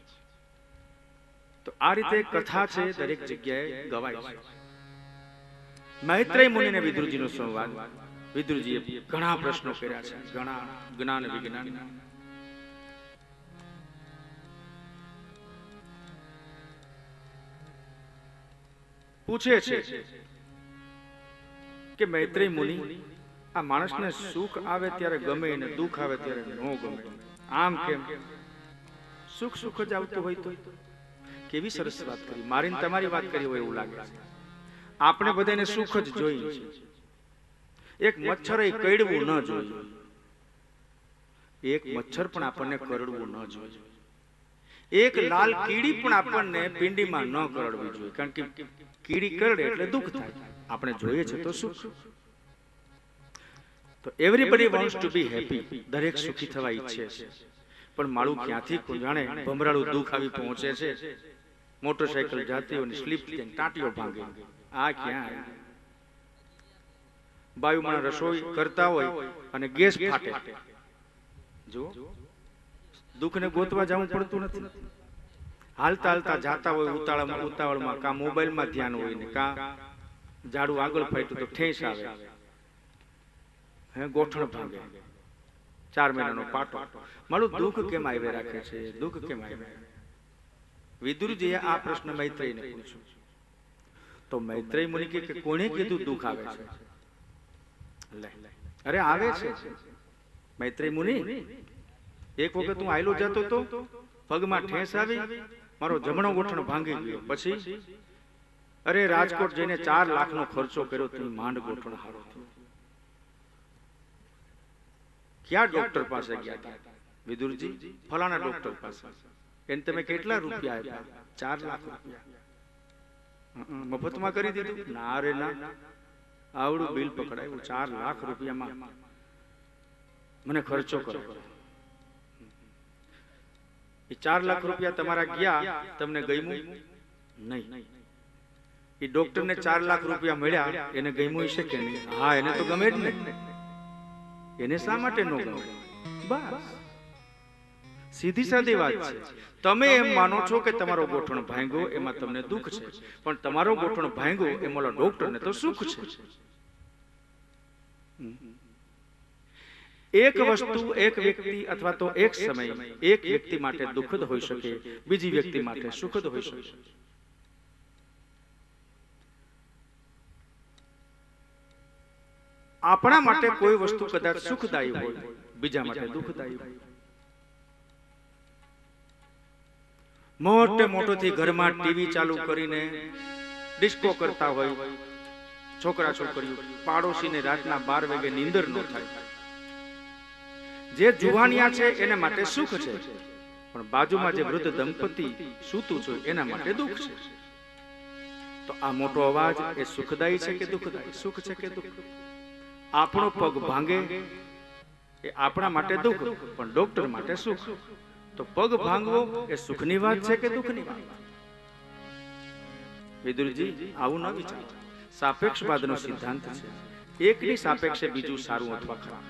તો આ રીતે કથા છે દરેક જગ્યાએ ગવાય છે. મૈત્રેય મુનિ અને વિદુરજીનો સંવાદ. વિદુરજીએ ઘણા પ્રશ્નો કર્યા છે, ઘણા જ્ઞાન વિજ્ઞાન. પૂછે છે કે મૈત્રેય મુનિ, આ માણસને સુખ આવે ત્યારે ગમે અને દુઃખ આવે ત્યારે ન ગમે, આમ કેમ? સુખ સુખ જ આવતું હોય તો? કેવી સરસ વાત કરી, મારીને તમારી વાત કરી હોય એવું લાગે છે. આપણે બધાને સુખ જ જોઈએ છે. એક મચ્છર કઈડવું ન જોઈએ, એક મચ્છર પણ આપણને કરડવું ન જોઈએ, એક લાલ કીડી પણ આપણને પિંડીમાં ન કરડવી જોઈએ, કારણ કે કીડી કરડે એટલે દુઃખ થાય. આપણે જોઈએ છે તો સુખ. તો everybody wants to B happy, દરેક સુખી થવા ઈચ્છે છે. પણ માળું ક્યાંથી જાણે ભમરાળું દુઃખ આવી પહોંચે છે. મોટરસાયકલ જાતી હોય, સ્લીપ થઈને ટાંટીઓ ભાંગે, આ ક્યાં? બાયુમાં રસોઈ કરતા હોય અને ગેસ ફાટે, જો દુઃખને ગોતવા જવું પડતું નથી. હાલતા હાલતા જાતા હોય ઉતાવળમાં, કા મોબાઈલમાં ધ્યાન હોય ને કા ઝાડુ આગળ ફાટ્યું તો ઠેસ આવે, હે ગોઠણ ભાંગે, 4 મહિનાનો પાટો. મારું દુઃખ કેમ આવે રાખે છે, દુઃખ કેમ આવે? વિદુરજીએ આ પ્રશ્ન મૈત્રેયને પૂછ્યો. તો મૈત્રેય મુનિ કે કોણે કીધું દુઃખ આવે છે? અરે આવે છે મૈત્રેય મુનિ. એક વખત હું આયલો જતો તો, પગમાં ઠેસ આવી, મારો જમણો ગોઠણ ભાંગી ગયો. પછી અરે રાજકોટ જઈને 4 લાખનો ખર્ચો કર્યો, તો માંડ ગોઠણ હારો થયો. ક્યાં ડોક્ટર પાસે ગયા હતા? વિદુરજી ફલાણા ડોક્ટર પાસે. એને તમે કેટલા રૂપિયા આપ્યા? 4 લાખ રૂપિયા. મફતમાં કરી દીધું? ના રે ના, આવડું બિલ પકડાયું, 4 લાખ રૂપિયામાં મને ખર્ચો કરો. એ 4 લાખ રૂપિયા તમારા ગયા, તમને ગમ્યું નહીં? એ ડોક્ટરને 4 લાખ રૂપિયા મળ્યા, એને ગમ્યું છે કે નહીં? હા, એને તો ગમે જ ને. એને શા માટે ન ગમે? બસ સીધી સાદી વાત છે. તમે એમ માનો છો કે તમારો ગોઠણ ભાંગ્યો એમાં તમને દુઃખ છે, પણ તમારો ગોઠણ ભાંગ્યો એમાં ઓલા ડોક્ટરને તો સુખ છે. એક વસ્તુ, એક વ્યક્તિ અથવા તો એક સમય એક વ્યક્તિ માટે દુઃખદ હોઈ શકે, બીજી વ્યક્તિ માટે સુખદ હોઈ શકે. આપણા માટે કોઈ વસ્તુ કદાચ સુખદાયી હોય, બીજા માટે દુઃખદાયી હોય. મોટે મોટોથી ઘરમાં ટીવી ચાલુ કરીને ડિસ્કો કરતા હોય છોકરા છોકરીઓ, પાડોશીને રાતના 12 વાગે નીંદર ન થાય. જે જુવાનિયા છે એને માટે સુખ છે, પણ બાજુમાં જે વૃદ્ધ દંપતી સૂતું છે એના માટે દુઃખ છે. તો આ મોટો અવાજ એ સુખદાયી છે કે દુઃખદાયી? સુખ છે કે દુઃખ? આપણો પગ ભાંગે એ આપણા માટે દુઃખ, પણ ડોક્ટર માટે સુખ. તો પગ ભાંગવો એ સુખની વાત છે કે દુઃખની વાત? વિદુરજી આવું ન વિચારો. સાપેક્ષવાદનો સિદ્ધાંત છે, એકની સાપેક્ષે બીજું સારું અથવા ખરાબ.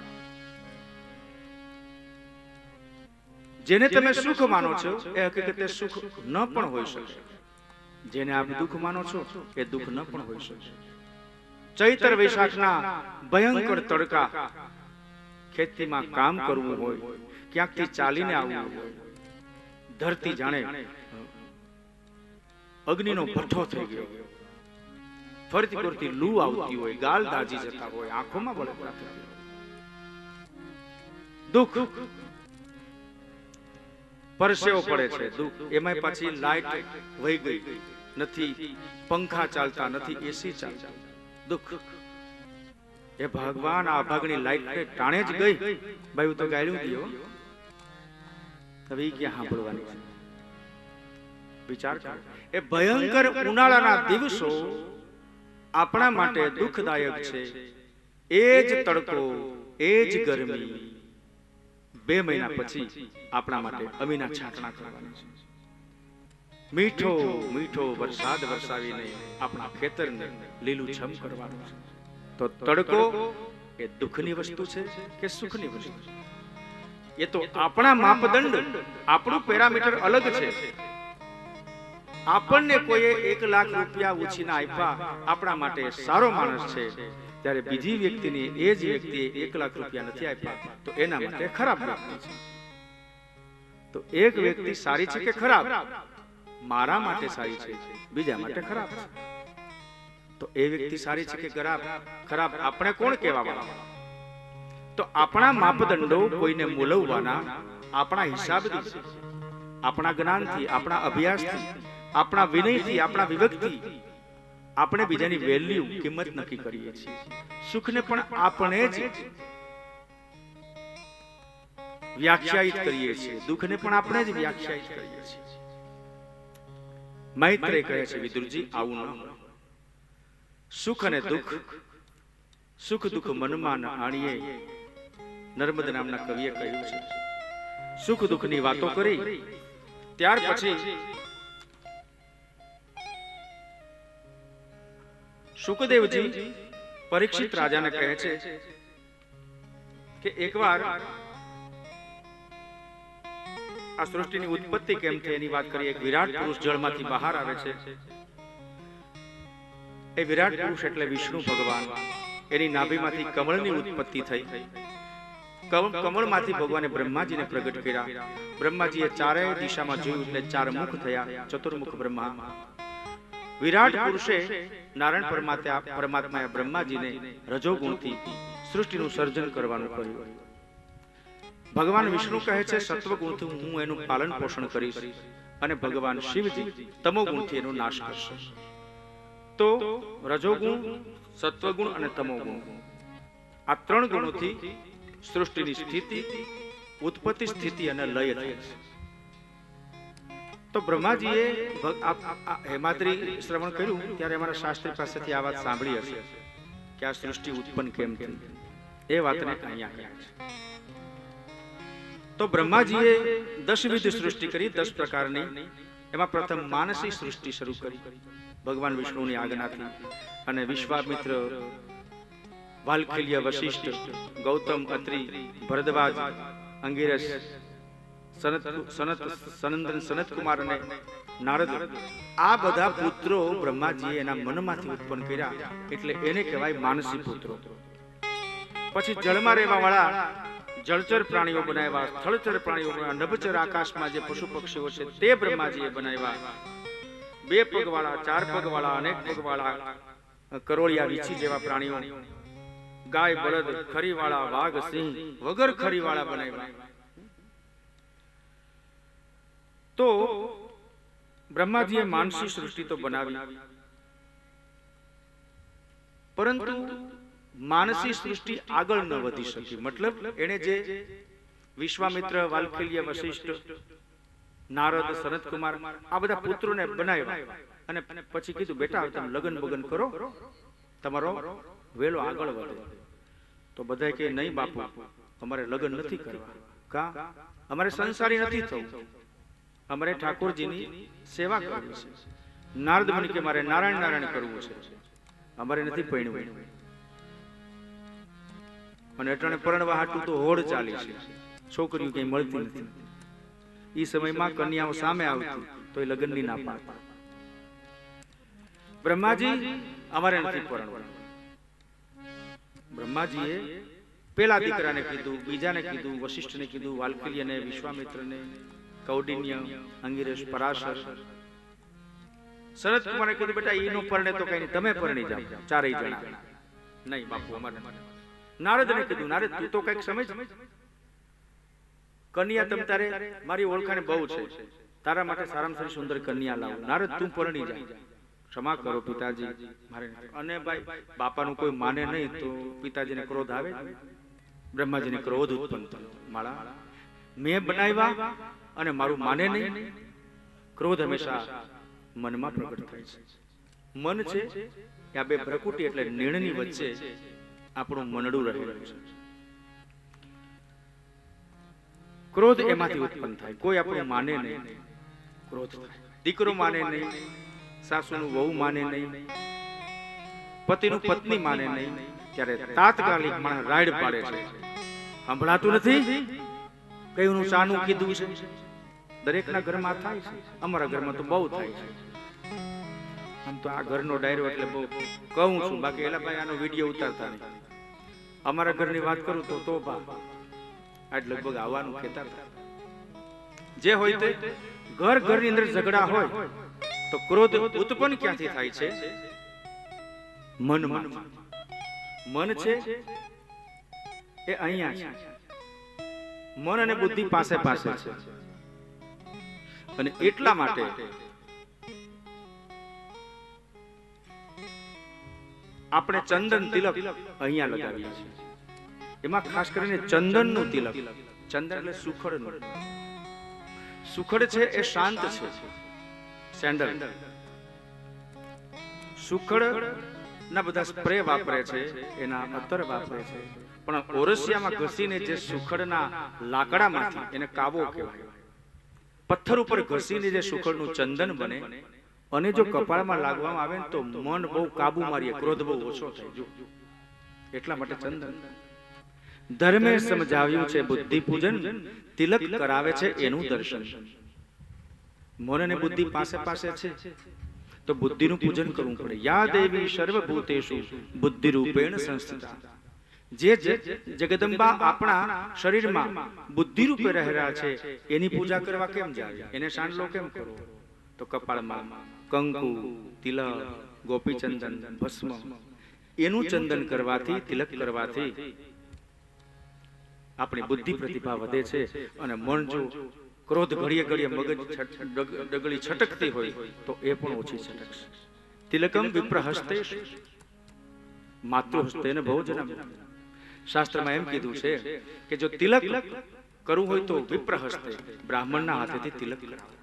જેને તમે સુખ માનો છો એ હકીકતે સુખ ન પણ હોઈ શકે. જેને આપ દુઃખ માનો છો એ દુઃખ ન પણ હોઈ શકે. ચૈત્ર વૈશાખના ભયંકર તડકા, ખેતીમાં કામ કરવું હોય, ક્યાંકથી ચાલીને આવવું હોય, ધરતી જાણે અગ્નિનો ભઠ્ઠો થઈ ગયો, ફરતી ફરતી લૂ આવતી હોય, ગાલ દાજી જતા હોય, આંખોમાં બળતરા થતી હોય, દુઃખ પરસેવો પડે છે, દુઃખ. એમાં પાછી લાઈટ વહી ગઈ નથી, પંખા ચાલતા નથી, એસી ચાલતા, દુઃખ. એ ભગવાન આ ભાગની લાઈટ ટાણે જ ગઈ, ભાઈ તો ગાળ્યું દીયો. હવે ક્યાં સાંભળવાની છે? વિચાર કરો. એ ભયંકર ઉનાળાના દિવસો આપણા માટે દુઃખદાયક છે. એ જ તડકો, એ જ ગરમી 2 મહિના પછી આપણા માટે અમીના છાંટણા કરવાના છે. મીઠો મીઠો વરસાદ વરસાવીને આપણા ખેતરને લીલુંછમ કરવાનો છે. તો તડકો એ દુઃખની વસ્તુ છે કે સુખની વસ્તુ છે? એ તો આપણા માપદંડ, આપણું પેરામીટર અલગ છે. આપણને કોઈએ 1 લાખ રૂપિયા ઉછીના આપ્યા, આપણા માટે સારો માણસ છે, ત્યારે બીજી વ્યક્તિને એ જ વ્યક્તિએ 1 લાખ રૂપિયા નથી આપ્યા તો એના માટે ખરાબ વ્યક્તિ છે. તો એક વ્યક્તિ સારી છે કે ખરાબ? મારા માટે સારી છે, બીજા માટે ખરાબ છે. તો એ વ્યક્તિ સારી છે કે ખરાબ આપણે કોણ કહેવા વાળા? તો આપણા માપદંડો કોઈને મૂલવવાના આપણા હિસાબથી છે, આપણા જ્ઞાનથી, આપણા અભ્યાસથી, આપણા વિનયથી, આપણા વિવેકથી આપણે બીજાની વેલ્યુ, કિંમત નક્કી કરીએ છીએ. સુખને પણ આપણે જ વ્યાખ્યાયિત કરીએ છીએ, દુઃખને પણ આપણે જ વ્યાખ્યાયિત કરીએ છીએ. મૈત્રેય કહે છે, વિદુરજી આવું ન હોય. સુખ અને દુઃખ, સુખ દુઃખ મનમાં ન આણીએ, નર્મદ નામના કવિએ કહ્યું છે. સુખ દુઃખની વાતો કરી ત્યાર પછી શુકદેવજી પરીક્ષિત રાજાને કહે છે કે એકવાર આ સૃષ્ટિની ઉત્પત્તિ કેમ થઈ એની વાત કરીએ. એક વિરાટ પુરુષ જળમાંથી બહાર આવે છે. એ વિરાટ પુરુષ એટલે વિષ્ણુ ભગવાન. એની નાભીમાંથી કમળની ઉત્પત્તિ થઈ. કમળમાંથી ભગવાને બ્રહ્માજીને પ્રગટ કર્યા. બ્રહ્માજીએ ચારેય દિશામાં જોયું એટલે 4 મુખ થયા, ચતુર્મુખ બ્રહ્મા. વિરાટ પુરુષે નારાયણ પરમાત્માએ બ્રહ્માજીને રજોગુણથી સૃષ્ટિનું સર્જન કરવાનું કહ્યું. ભગવાન વિષ્ણુ કહે છે સત્વગુણથી હું એનું પાલન પોષણ કરીશ અને ભગવાન શિવજી તમોગુણથી એનો નાશ કરશે. તો રજોગુણ, સત્વગુણ અને તમોગુણ, આ 3 ગુણોથી સૃષ્ટિની સ્થિતિ, ઉત્પત્તિ, સ્થિતિ અને લય થાય છે. તો બ્રહ્માજીએ હેમાદ્રી શ્રવણ કર્યું ત્યારે અમારા શાસ્ત્રી પાસેથી આ વાત સાંભળી હશે કે આ સૃષ્ટિ ઉત્પન્ન કેમ થઈ. એ વાતને અહીંયા કહ્યા છે. તો બ્રહ્માજીએ 10 વિધ સૃષ્ટિ કરી, 10 પ્રકારની. એમાં પ્રથમ માનસી સૃષ્ટિ શરૂ કરી ભગવાન વિષ્ણુની આજ્ઞાથી. અને વિશ્વામિત્ર, વાલ્ખિલ્ય, વશિષ્ઠ, ગૌતમ, અત્રિ, ભરદ્વાજ, અંગિરસ, સનત કુમાર અને નારદ, આ બધા પુત્રો બ્રહ્માજીએ એના મનમાંથી ઉત્પન્ન કર્યા, એટલે એને કહેવાય માનસી પુત્રો. પછી જળમાં રહેવા વાળા જળચર પ્રાણીઓ બનાવ્યા, સ્થળચર પ્રાણીઓ બનાવ્યા, નભચર આકાશમાં જે પશુ પક્ષીઓ છે તે બ્રહ્માજીએ બનાવ્યા. 2 પગ વાળા, 4 પગ વાળા, અનેક પગ વાળા, કરોળિયા, વીછી જેવા પ્રાણીઓ, ગાય, બળદ, ખરી વાળા, વાઘ, સિંહ વગર ખરી વાળા બનાવ્યા. તો બ્રહ્માજીએ માનસી સૃષ્ટિ તો બનાવી, પરંતુ માનસી સૃષ્ટિ આગળ ન વધી શકી. મતલબ એને જે વિશ્વામિત્ર, વાલ્ખિલ્ય, વશિષ્ઠ, નારદ, સનત કુમાર આ બધા પુત્રોને બનાવ્યા અને પછી કીધું બેટા તમે લગ્ન બગન કરો, તમારો વેલો આગળ વધે. તો બધાએ કહે નહીં બાપુ, અમારે લગ્ન નથી કરવા. કા? અમારે સંસારી નથી થવું, અમારે ઠાકોરજીની સેવા કરવી છે. નારદ મુનિ કે મારે નારાયણ નારાયણ કરવું છે, અમારે નથી પરણવું. અને અટાણે પરણવા હાટું તો હોડ ચાલી છે, છોકરીઓ કઈ મળતી નથી. એ સમયમાં કન્યાઓ સામે આવતી તો એ લગ્નની ના પાડતા. બ્રહ્માજી અમારે નથી પરણવું. બ્રહ્માજીએ પેલા દીકરાને કીધું, બીજાને કીધું, વશિષ્ઠને કીધું, વાલ્ખિલ્યને, વિશ્વામિત્રને, કૌંડિન્ય, અંગિરસ, પરાશર, શરદ કુમારે કીધું બેટા ઈનો પરણે તો કઈ નહીં, તમે પરણી જાઓ 4 જણા. નહીં બાપુ અમારે. નારદને કીધું નારદ તું તો કઈક સમજ, કન્યા તમ તારે મારી ઓળખાણ બહુ છે, તારા માટે સારામાં સારી સુંદર કન્યા લાવું. નારદ તું પરણી જા. ક્ષમા કરો પિતાજી, મારે. અને ભાઈ બાપાનું કોઈ માને નહીં તો પિતાજીને ક્રોધ આવે. બ્રહ્માજીને ક્રોધ ઉત્પન્ન થયો. માળા મેં બનાવ્યા અને મારું માને નહીં. ક્રોધ હંમેશા મનમાં પ્રગટ થાય છે. મન છે કે આ 2 પ્રકૃતિ એટલે નિર્ણયની વચ્ચે આપણું મનડું રહેલું છે. ક્રોધ એમાંથી ઉત્પન્ન થાય. કોઈ આપણું માને નહીં, ક્રોધ થાય. દીકરો માને નહીં, સાસુનું વહુ માને નહીં, પતિનું પત્ની માને નહીં, ત્યારે તાત્કાલિક માણસ રાઈડ પાડે છે. સંભળાતું નથી કયું ચાનું કીધું છે? દરેકના ઘરમાં થાય છે, અમારા ઘરમાં તો બહુ થાય છે. આમ તો આ ઘરનો ડાયરો એટલે બહુ કહું છું, બાકી એલા ભાઈ આનો વિડીયો ઉતારતા નહીં. અમારા ઘરની વાત કરું તો બા આજ લગભગ આવવાનું કહેતા હતા. જે હોય તે ઘરની અંદર ઝઘડા હોય તો ક્રોધ ઉત્પન્ન ક્યાંથી થાય છે? મનમાં. મન છે એ અહીંયા છે. મન અને બુદ્ધિ પાસે પાસે છે. અને એટલા માટે આપણે ચંદન તિલક અહીંયા લગાવીએ છીએ. એમાં ખાસ કરીને ચંદનનું તિલક. ચંદન એટલે સુખડનું. સુખડ છે એ શાંત છે. સેન્ડલ સુખડ ના બધા સ્પ્રે વાપરે છે, એના અત્તર વાપરે છે, પણ ઓરસિયામાં ઘસીને જે સુખડના લાકડામાંથી એને કાવો કહેવાય. પથ્થર ઉપર ઘસીને જે સુખડનું ચંદન બને અને જો કપાળમાં લાગવામાં આવે ને તો મન બહુ કાબુ મારીએ, ક્રોધ બહુ ઓછો થાય. જો એટલા માટે ચંદન ધર્મે સમજાવ્યું છે, બુદ્ધિ પૂજન તિલક કરાવે છે એનું દર્શન. મન અને બુદ્ધિ પાસે પાસે છે તો બુદ્ધિનું પૂજન કરવું પડે. યા દેવી સર્વભૂતેષુ બુદ્ધિ રૂપેણ સંસ્થિતા. જે જગદંબા આપણા શરીરમાં બુદ્ધિ રૂપે રહેલા છે એની પૂજા કરવા કેમ જાય? એને સાંડલો કેમ કરો? તો કપાળમાં કંકુ, તિલક, ગોપીચંદન, ભસ્મ એનું ચંદન કરવાથી, તિલક કરવાથી આપણી બુદ્ધિ પ્રતિભા વધે છે. અને મન જો ક્રોધ ઘડીએ ઘડીએ મગજ ડગલી છટકતી હોય તો એ પણ ઓછી છટકશે. તિલકમ વિપ્રહસ્તે માતૃહસ્તેન ભોજનમ. શાસ્ત્રમાં એમ કીધું છે કે જો તિલક કરવું હોય તો વિપ્રહસ્તે, બ્રાહ્મણના હાથેથી તિલક કરાવો.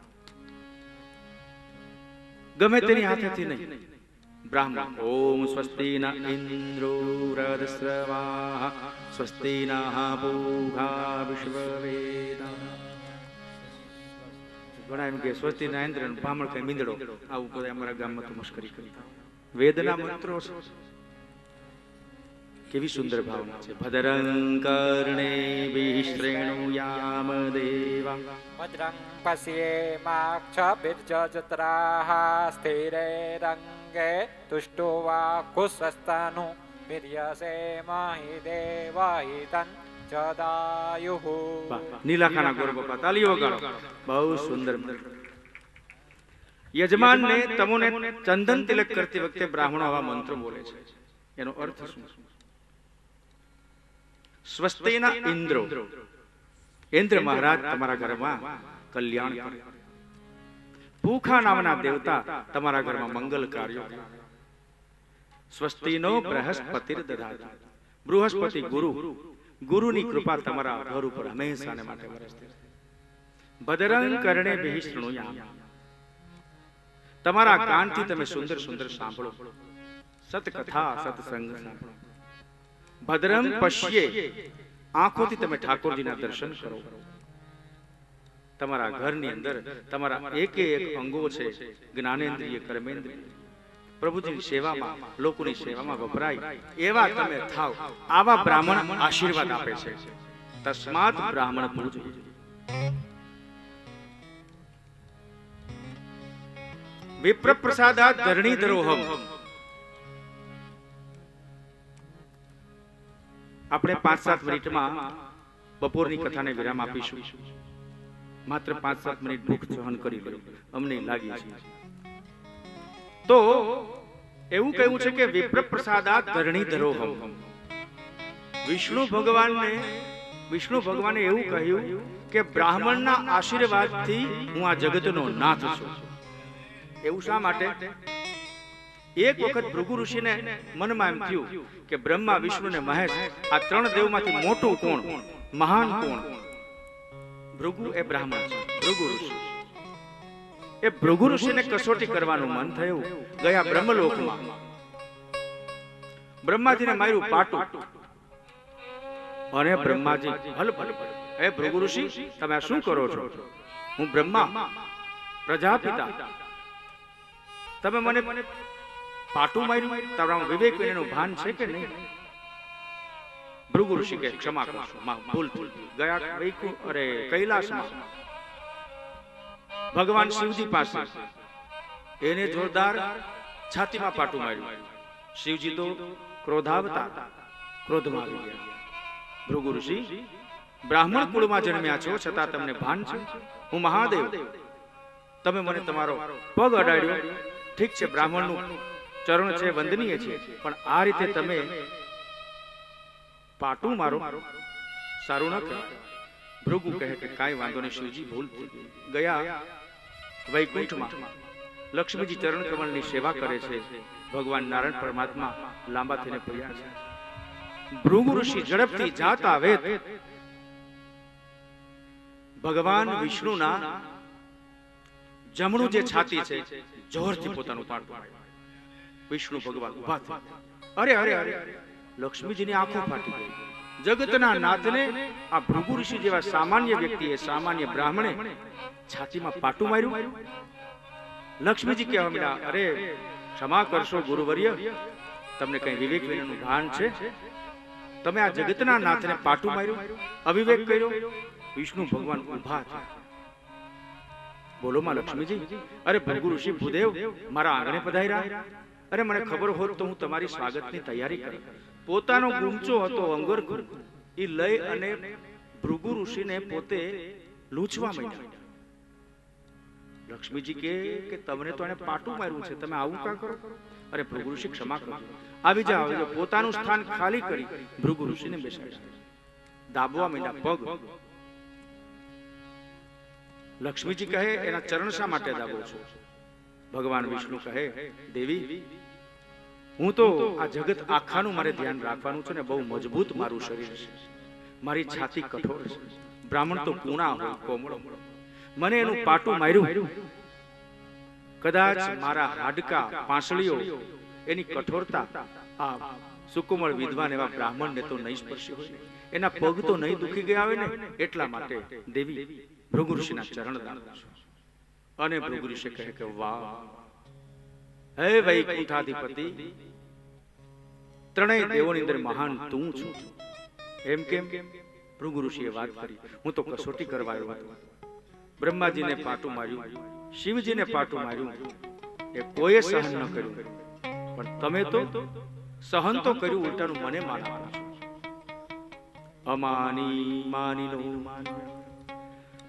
ગમે તેની હાથેથી નહીં, બ્રાહ્મણ. ઓમ સ્વસ્તિના ઇન્દ્રો વૃધસ્રવાઃ સ્વસ્તિના પૂષા વિશ્વવેદા. ઘણા એમ કે સ્વસ્તિના ઇન્દ્ર, બ્રાહ્મણ કઈ મીંદડો. આવું બધા અમારા ગામમાં તો મશ્કરી કરતા. વેદના મંત્રો છે. કેવી સુંદર ભાવના છે. ભદ્રં કર્ણેભિઃ શૃણુયામ દેવા ભદ્રં પશ્યેમાક્ષભિર્જત્રાઃ સ્થિરે રંગે તુષ્ટુવાકુસ્વસ્તાનુ વીર્યસેમહિ દેવહિતં જદાયુઃ. નીલાખાના ગોર બાપા તાલીઓ વગાડો. બહુ સુંદર. યજમાનને તમોને ચંદન તિલક કરતી વખતે બ્રાહ્મણો આવા મંત્રો બોલે છે. એનો અર્થ શું? સ્વસ્તિના ઇન્દ્રો, ઇન્દ્ર મહારાજ તમારા ઘરમાં કલ્યાણ કરે. પૂખા નામના દેવતા તમારા ઘરમાં મંગલ કાર્યો કરે. સ્વસ્તિનો બૃહસ્પતિર દધાતુ. બૃહસ્પતિ ગુરુ, ગુરુની કૃપા તમારા ઘર ઉપર હંમેશાને માટે વરસતી. ભદ્રં કર્ણેભિઃ શૃણુયામ. તમારા કાનથી તમે સુંદર સુંદર સાંભળો. સતકથા સત્સંગ સાંભળો. ભદ્રમ પશ્યે, આંખોથી તમે ઠાકોરજીના દર્શન કરો. તમારા ઘરની અંદર તમારા એક એક અંગો છે, જ્ઞાનેન્દ્રિય, કર્મેન્દ્રિય, પ્રભુજીની સેવામાં, લોકોની સેવામાં વપરાય એવા તમે થાવ. આવા બ્રાહ્મણ આશીર્વાદ આપે છે. તસ્માત બ્રાહ્મણ પૂજ્ય. વિપ્ર પ્રસાદાત ધરણીધરોહમ. આપણે 5-7 મિનિટમાં બપોરની કથાને વિરામ આપીશું. માત્ર 5-7 મિનિટ ભૂખ સહન કરી લો, અમને લાગી છે. તો એવું કહ્યું છે કે વિપ્ર પ્રસાદાત ધરણીધરોહમ. વિષ્ણુ ભગવાને એવું કહ્યું કે બ્રાહ્મણના આશીર્વાદથી હું આ જગતનો નાથ છું. એવું શા માટે? એક વખત ભૃગુ ઋષિને મનમાં એમ થયું કે બ્રહ્મા, વિષ્ણુ ને મહેશ આ 3 દેવમાંથી મોટું કોણ, મહાન કોણ? ભૃગુ એ બ્રાહ્મણ છે. ભૃગુ ઋષિ. એ ભૃગુ ઋષિને કસોટી કરવાનું મન થયું. ગયા બ્રહ્મલોકમાં બ્રહ્માજીને માર્યું પાટું. અને બ્રહ્માજી ભલ ભલ, હે ભૃગુ ઋષિ, તમે આ શું કરો છો? હું બ્રહ્મા પ્રજાપિતા, તમે મને પાટું માર્યું, તારામાં વિવેક વિનયનું ભાન છે કે નહીં? ભૃગુ ઋષિ કહે ક્ષમા કરશો, ભૂલ થઈ ગઈ. ગયા વૈકુંઠ અરે કૈલાસમાં ભગવાન શિવજી પાસે એને જોરદાર છાતીમાં પાટું માર્યું. શિવજી તો ક્રોધાવતા ક્રોધમાં આવી ગયા. ભૃગુ ઋષિ, બ્રાહ્મણ કુળમાં જન્મ્યા છો, છતાં તમને ભાન છે હું મહાદેવ, તમે મને તમારો પગ અડાડ્યો. ઠીક છે, બ્રાહ્મણનું ચરણ છે, વંદનીય છે, પણ આ રીતે તમે પાટું મારો સારું ન કહેવાય. ભૃગુ કહે કે કાંઈ વાંધો નહીં શિવજી, ભૂલ થઈ ગઈ. ગયા વૈકુંઠમાં લક્ષ્મીજી ચરણ કમળની સેવા કરે છે. ભગવાન નારાયણ પરમાત્મા લાંબા થઈને પડ્યા છે. ભૃગુ ઋષિ ઝડપથી જાતા વેત ભગવાન વિષ્ણુના જમણું જે છાતી છે જોરથી પોતાનું પાટું માર્યું. વિષ્ણુ ભગવાન ઉભા થયા. અરે અરે અરે, લક્ષ્મીજીની આંખો ફાટી ગઈ. જગતના નાથને આ ભૃગુ ઋષિ જેવા સામાન્ય વ્યક્તિએ, સામાન્ય બ્રાહ્મણે છાતીમાં પાટું માર્યું. લક્ષ્મીજી કહેવા માંડ્યા, અરે ક્ષમા કરશો ગુરુવર્ય, તમને કઈ વિવેક વિનયનું ભાન છે? તમે આ જગતના નાથને પાટું માર્યું, અવિવેક કર્યો. વિષ્ણુ ભગવાન ઉભા થયા. બોલો માં લક્ષ્મીજી. અરે ભૃગુ ઋષિ ભૂદેવ મારા આંગણે પધાર્યા. અરે મને ખબર હોત તો હું તમારી સ્વાગતની તૈયારી કરી. પોતાનો ગુંચો હતો અંગરખુર, એ લઈ અને ભૃગુ ઋષિને પોતે લૂછવા માંડ્યા. લક્ષ્મીજી કે તમને તો એને પાટું માર્યું છે, તમે આવું કાં કરો? અરે ભૃગુ ઋષિ ક્ષમા કરજો, આવી જાઓ આવી જાઓ. પોતાનું સ્થાન ખાલી કરી ભૃગુ ઋષિને બેસાડ્યા. દાબવા માંડ્યા પગ. લક્ષ્મીજી કહે એના ચરણ શા માટે દાબો છો? ભગવાન વિષ્ણુ કહે દેવી, હું તો આ જગત આખાનું મારે ધ્યાન રાખવાનું છે ને, બહુ મજબૂત મારું શરીર છે, મારી છાતી કઠોર છે. બ્રાહ્મણ તો કુણા હોય, કોમળો, મને એનું પાટું માર્યું. કદાચ મારા હાડકા પાંસળીઓ એની કઠોરતા આ સુકુમળ વિદ્વાન એવા બ્રાહ્મણને તો નહીં સ્પર્શી હોય, એના પગ તો નહીં દુખી ગયા હોય ને, એટલા માટે દેવી ભૃગુ ઋષિના ચરણ દાબું છું. અને ભૃગુ ઋષિ કહે કે વાહ, હે વૈકુંઠાધિપતિ, ત્રણેય દેવોની અંદર મહાન તું છું. એમ કેમ? ભૃગુ ઋષિએ વાત કરી, હું તો કસોટી કરવા આવ્યો હતો. બ્રહ્માજીને પાટું માર્યું, શિવજીને પાટું માર્યું, એ કોઈએ સહન ન કર્યું, પણ તમે તો સહન તો કર્યું, ઉલટાનું મને માન આપો છો. અમાની માનીનો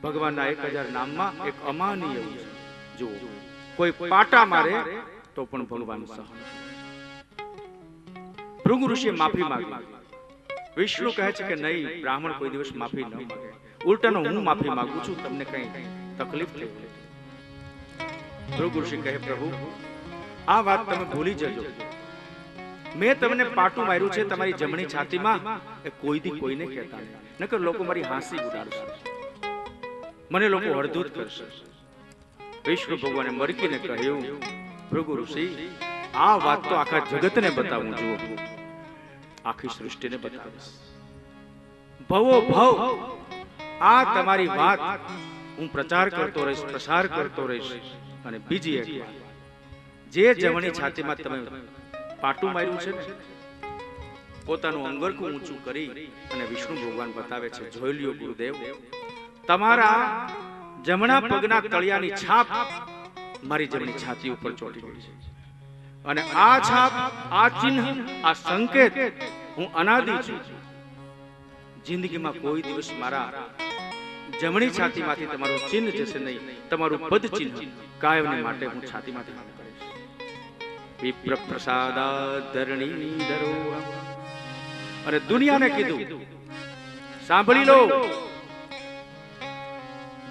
ભગવાનના 1000 નામમાં એક અમાની એવું છે. જુઓ, કોઈ પાટા મારે તો પણ ભગવાન સહન. ભૃગુ ઋષિએ માફી માંગી. વિષ્ણુ કહે છે કે નહીં, બ્રાહ્મણ કોઈ દિવસ માફી ન માંગે, ઉલટાનો હું માફી માંગુ છું, તમને કઈ તકલીફ થઈ. ભૃગુ ઋષિ કહે પ્રભુ, આ વાત તમે ભૂલી જજો. મેં તમને પાટું માર્યું છે તમારી જમણી છાતીમાં, એ કોઈ દી કોઈને કહેતા નહીં, નકર લોકો મારી હાંસી ઉડાડશે, મને લોકો હળધૂત કરશે. વિષ્ણુ ભગવાને મરકીને કહ્યું, ભૃગુ ઋષિ, આ વાત તો આખા જગતને બતાવું, જુઓ, આખી સૃષ્ટિને બતાવીશ. ભવો ભવ આ તમારી વાત હું પ્રચાર કરતો રહીશ, પ્રસાર કરતો રહીશ. અને બીજી એક વાત, જે જમણી છાતીમાં તમે પાટું માર્યું છે, પોતાનું અંગરખું ઊંચું કરી અને વિષ્ણુ ભગવાન બતાવે છે, જોઈ લ્યો ગુરુદેવ, તમારા જમણા પગના તળિયાની છાપ મારી જમણી છાતી ઉપર ચોંટી ગઈ છે. અને આ છાપ, આ ચિહ્ન, આ સંકેત, હું અનાદિ છું. જિંદગીમાં કોઈ દિવસ મારા જમણી છાતીમાંથી તમારું ચિહ્ન જશે નહીં, તમારું પદ ચિહ્ન કાયમને માટે હું છાતીમાંથી નામ કરીશ. વિપ્ર પ્રસાદાધરણી ધરો. અને દુનિયાને કીધું, સાંભળી લો,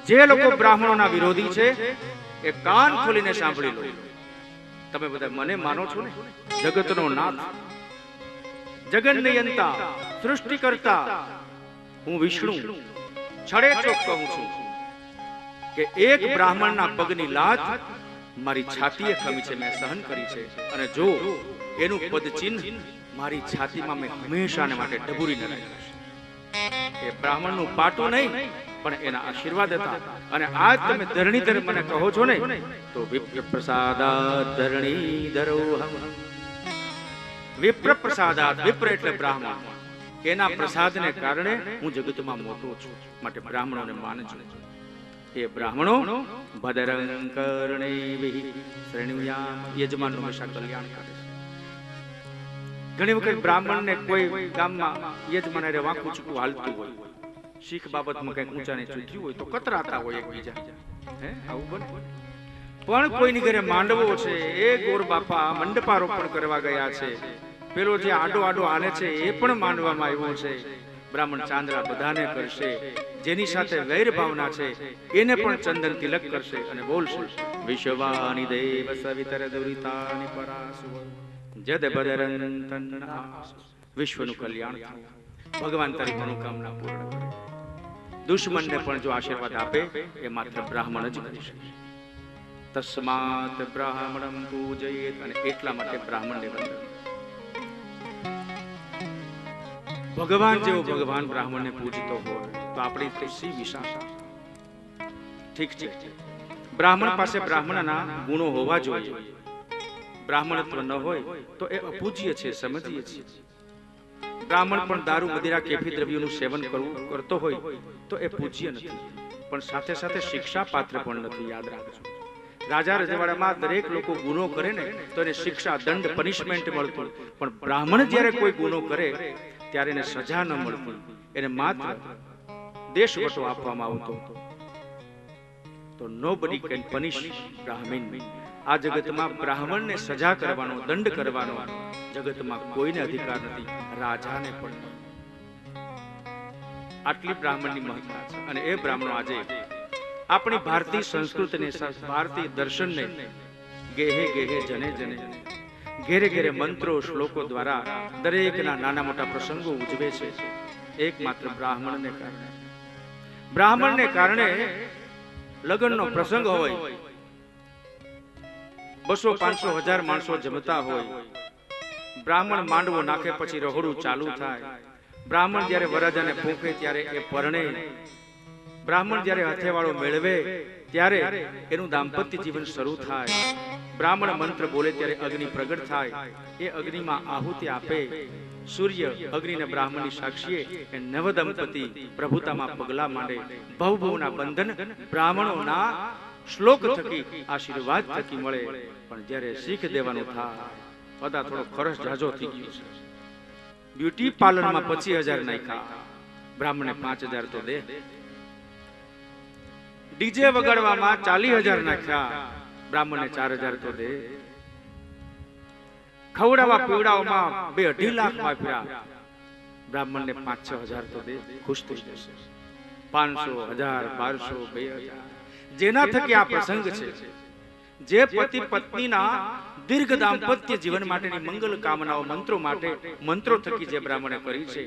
જે લોકો બ્રાહ્મણોના વિરોધી છે એ કાન ખોલીને સાંભળી લો. તમે બધા મને માનો છો ને? જગતનો નાથ, જગન્નિયંતા, સૃષ્ટિકર્તા હું વિષ્ણુ છડે ચોક કહું છું કે એક બ્રાહ્મણના પગની લાત મારી છાતીએ ખમી છે, મેં સહન કરી છે. અને જો એનું પદ ચિહ્ન મારી છાતીમાં મેં હંમેશાને માટે ડબુરીને રાખ્યું છે. એ બ્રાહ્મણનું પાટું નહીં, પણ એના આશીર્વાદ હતા. અને આજ તમે ધરણીધર મને કહો છો ને, તો વિપ્ર પ્રસાદાત ધરણીધરોહમ. વિપ્ર પ્રસાદાત, વિપ્ર એટલે બ્રાહ્મણ, એના પ્રસાદને કારણે હું જગતમાં મોટો છું. માટે બ્રાહ્મણોને માનજો. એ બ્રાહ્મણો ભદ્રં કર્ણેભિઃ શૃણુયામ, યજમાનનું હંમેશા કલ્યાણ કરે છે. ઘણી વખત બ્રાહ્મણને કોઈ ગામમાં યજમાન રે વાંકું ચૂકું હાલતું હોય, શીખ બાબતમાં કઈક ઊંચા નીચું થયું હોય તો કતરાતા હોય એકબીજા, હે આવું બને. પણ કોઈની ઘરે માંડવો છે, એ ગોર બાપા મંડપારોપણ કરવા ગયા છે, પેલો જે આડો આડો હાલે છે એ પણ માંડવામાં આવ્યો છે. બ્રાહ્મણ ચાંદરા બધાને કરશે, જેની સાથે વૈર ભાવના છે એને પણ ચંદન તિલક કરશે અને બોલશે વિશ્વાની દેવ સવિતર દુરિતાની પરાસુ જદ બદરંતન. વિશ્વનું કલ્યાણ થાય, ભગવાન તારી મનોકામના પૂર્ણ કરે. દુશ્મનને પણ જો આશીર્વાદ આપે એ માત્ર બ્રાહ્મણ જ કરી શકે. તસ્માત બ્રાહ્મણમ પૂજયેત, અને એટલા માટે બ્રાહ્મણને વંદન. ભગવાન જેવો ભગવાન બ્રાહ્મણને પૂજતો હોય તો આપણી તો સી વિશાળતા. ઠીક છે, બ્રાહ્મણ પાસે બ્રાહ્મણના ગુણો હોવા જોઈએ. બ્રાહ્મણત્વ ન હોય તો એ અપૂજ્ય છે, સમજીએ છીએ. બ્રાહ્મણ પણ દારૂ મદિરા કેફી દ્રવ્યોનું સેવન કરતો હોય તો એ પૂજ્ય નથી, પણ સાથે સાથે શિક્ષા પાત્ર પણ નથી. યાદ રાખજો, રાજા રજવાડામાં દરેક લોકો ગુનો કરે ને તો એને શિક્ષા, દંડ, પનિશમેન્ટ મળતું, પણ બ્રાહ્મણ જ્યારે કોઈ ગુનો કરે ત્યારે એને સજા ન મળતી, એને માત્ર દેશવટો આપવામાં આવતો. તો nobody can punish Brahmin. આ જગતમાં બ્રાહ્મણને સજા કરવાનો, દંડ કરવાનો જગતમાં કોઈને અધિકાર નથી, રાજાને પણ. આટલી બ્રાહ્મણની મહત્તા છે. અને એ બ્રાહ્મણો આજે આપણી ભારતીય સંસ્કૃતિને, ભારતીય દર્શનને ગેહે ગેહે જને જને, ઘેરે ઘેરે મંત્રો, શ્લોકો દ્વારા દરેકના નાના મોટા પ્રસંગો ઉજવે છે. એકમાત્ર બ્રાહ્મણને કારણે. બ્રાહ્મણને કારણે લગ્નનો પ્રસંગ હોય, 200, 500, 1000 માણસો જમતા હોય, બ્રાહ્મણ માંડવો નાખે પછી રહોડું ચાલુ થાય. બ્રાહ્મણ જ્યારે વરરાજાને ફૂંકે ત્યારે એ પરણે. બ્રાહ્મણ જ્યારે હથેવાળો મેળવે ત્યારે એનું દાંપત્ય જીવન શરૂ થાય. બ્રાહ્મણ મંત્ર બોલે ત્યારે અગ્નિ પ્રગટ થાય, એ અગ્નિમાં આહુતિ આપે. સૂર્ય અગ્નિને બ્રાહ્મણની સાક્ષીએ એ નવ દંપતી પ્રભુતામાં પગલા માંડે. ભવભવના બંધન બ્રાહ્મણોના શ્લોક થકી, આશીર્વાદ થકી મળે. પણ જ્યારે શીખ દેવાનું થાય, બધા થોડો ખર્ચ જાજો થઈ ગયો છે. બ્યુટી પાર્લરમાં 25,000 નાખ્યા, બ્રાહ્મણને 5,000 તો દે. ડીજે વગાડવામાં 40,000 નાખ્યા, બ્રાહ્મણને 4,000 તો દે. ખવડાવવા પીવડાવવામાં 2-2.5 લાખ વાપર્યા, બ્રાહ્મણને 5-6,000 તો દે. ખુશ થઈ જશે. 500, 1000, 1200, 2000, જેના થકી આ પ્રસંગ છે. જે પતિ પત્નીના દીર્ઘ દાંપત્ય જીવન માટેની મંગલ કામનાઓ, મંત્રો માટે, મંત્રો થકી જે બ્રાહ્મણે કરી છે,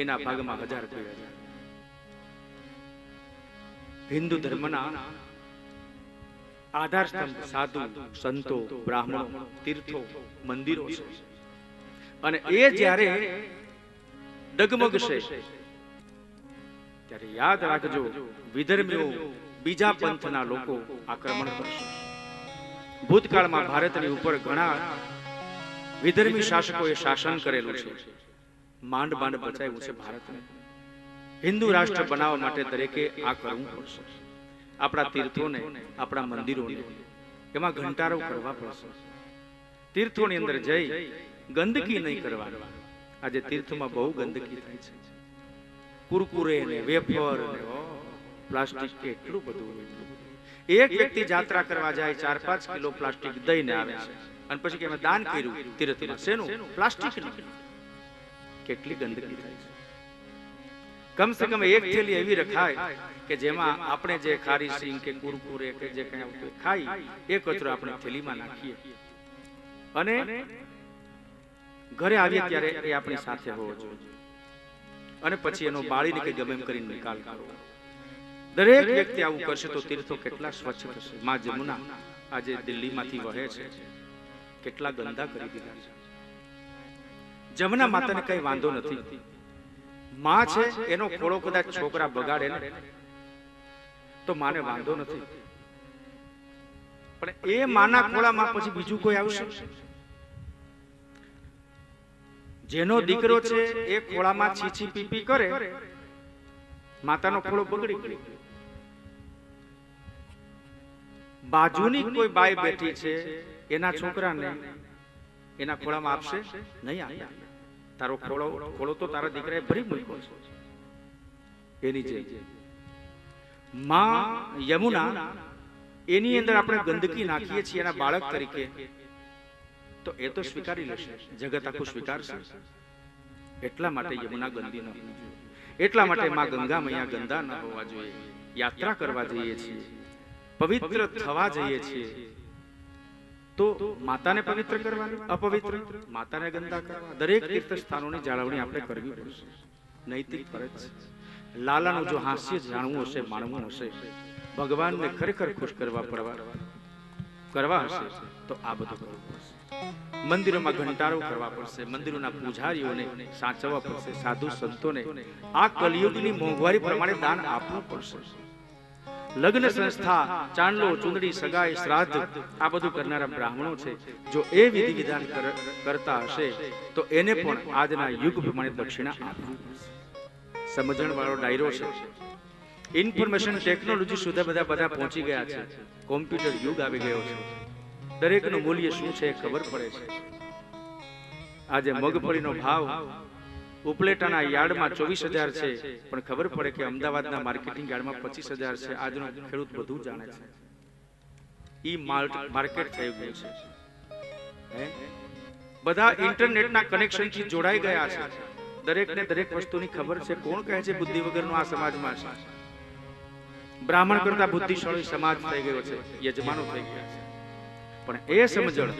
એના ભાગમાં 1000-2000. હિન્દુ ધર્મના આધાર સ્તંભ સાધુ, સંતો, બ્રાહ્મણો, તીર્થો, મંદિરો છે. અને એ જ્યારે ડગમગશે ત્યારે યાદ રાખજો, વિધર્મીઓ, બીજા પંથના લોકો આક્રમણ કરશે. ભૂતકાળમાં ભારતની ઉપર ઘણા વિધર્મી શાસકોએ શાસન કરેલું છે. માંડ માંડ બચાવ્યું છે ભારતને. હિન્દુ રાષ્ટ્ર બનાવવા માટે દરેકે આ કરવું પડશે. આપણા તીર્થોને, આપણા મંદિરોને એમાં ઘંટારો કરવા પડશે. તીર્થોની અંદર જઈ ગંદકી નહીં કરવાની. આજે તીર્થમાં બહુ ગંદકી થાય છે. કુરકુરે ને વેફર ને પ્લાસ્ટિક, એટલું બધું. એક વ્યક્તિ યાત્રા કરવા જાય, 4-5 કિલો પ્લાસ્ટિક દઈને આવે છે, અને પછી કે અમે દાન કર્યું તીર્થમાં. શેનું? પ્લાસ્ટિક. કેટલી ગંદકી થાય છે. કમ સે કમ એક થેલી એવી રખાય કે જેમાં આપણે જે ખારી સિંગ કે કુરકુરે કે જે કઈ આવતું ખાઈ, એ કચરો આપણે થેલીમાં નાખીએ, અને ઘરે આવીએ ત્યારે એ આપણી સાથે હોવો જોઈએ. અને પછી એનો બાળીને કે ગમે એમ કરીને નિકાલ કરવો. દરેક વ્યક્તિ આવું કરશે તો તીર્થો કેટલા સ્વચ્છ થશે. માં જમુના આજે દિલ્હીમાંથી વહે છે, કેટલા ગંદા કરી દીધા છે. જમુના માતાને કઈ વાંધો નથી. માં છે, એનો ખોળો કદાચ છોકરા બગાડે ને તો માને વાંધો નથી, પણ એ માના ખોળામાં પછી બીજું કોઈ આવશે? જેનો દીકરો છે એ ખોળામાં છીછી પીપી કરે, માતાનો ખોળો બગડી ગયો. બાજુની કોઈ બાઈ બેઠી છે, એના છોકરાને એના ખોળામાં આપશે નહીં? આપે. તારો ખોળો તો તારા દીકરાએ ભરી મૂક્યો છે. એની જે માં યમુના, એની અંદર આપણે ગંદકી નાખીએ છીએ એના બાળક તરીકે, તો એ તો સ્વીકારી લેશે, જગત આખું સ્વીકારશે. એટલા માટે યમુના ગંદી ન હોવી જોઈએ. એટલા માટે માં ગંગા મૈયા ગંદા ન હોવા જોઈએ. યાત્રા કરવા જઈએ છીએ, પવિત્ર થવા જઈએ છીએ, તો માતાને પવિત્ર કરવાની, અપવિત્ર માતાને ગંદા કરવા. દરેક તીર્થ સ્થાનોની જાળવણી આપણે કરવી પડશે, નૈતિક ફરજ છે. લાલાનું જો હાસ્ય જાણવું હશે, માણવું હશે, ભગવાનને ખરેખર ખુશ કરવા હશે, તો આ બધું કરવું પડશે. મંદિરોમાં ઘંટારો કરવા પડશે, મંદિરોના પૂજારીઓને સાચવવા પડશે, સાધુ સંતોને આ કલિયુગની મોંઘવારી પ્રમાણે દાન આપવું પડશે. લગ્ન સંસ્થા, ચાંદલો, ચુંદડી, સગાઈ, શ્રાદ્ધ આ બધું કરનારા બ્રાહ્મણો છે, જો એ વિધિ વિધાન કરતા હશે તો એને પણ આજના યુગ પ્રમાણે દક્ષિણા આપવી પડશે. સમજણ વાળો ડાયરો છે. ઇન્ફોર્મેશન ટેકનોલોજી સુધી બધા પહોંચી ગયા છે. કોમ્પ્યુટર યુગ આવી ગયો છે. દરેકનું મૂલ્ય શું છે ખબર પડે છે. આજે મગફળીનો ભાવ ઉપલેટાના યાર્ડમાં 24,000 છે, પણ ખબર પડે કે અમદાવાદના માર્કેટિંગ યાર્ડમાં 25,000 છે. આજનો ખેડૂત બધું જાણે છે. ઈ માર્કેટ થઈ ગયું છે. બધા ઇન્ટરનેટના કનેક્શનથી જોડાઈ ગયા છે. દરેકને દરેક વસ્તુની ખબર છે. કોણ કહે છે બુદ્ધિ વગરનો આ સમાજમાં છે? બ્રાહ્મણ કરતા બુદ્ધિશાળી સમાજ થઈ ગયો છે, યજમાનો થઈ ગયા છે. પણ એ સમજણ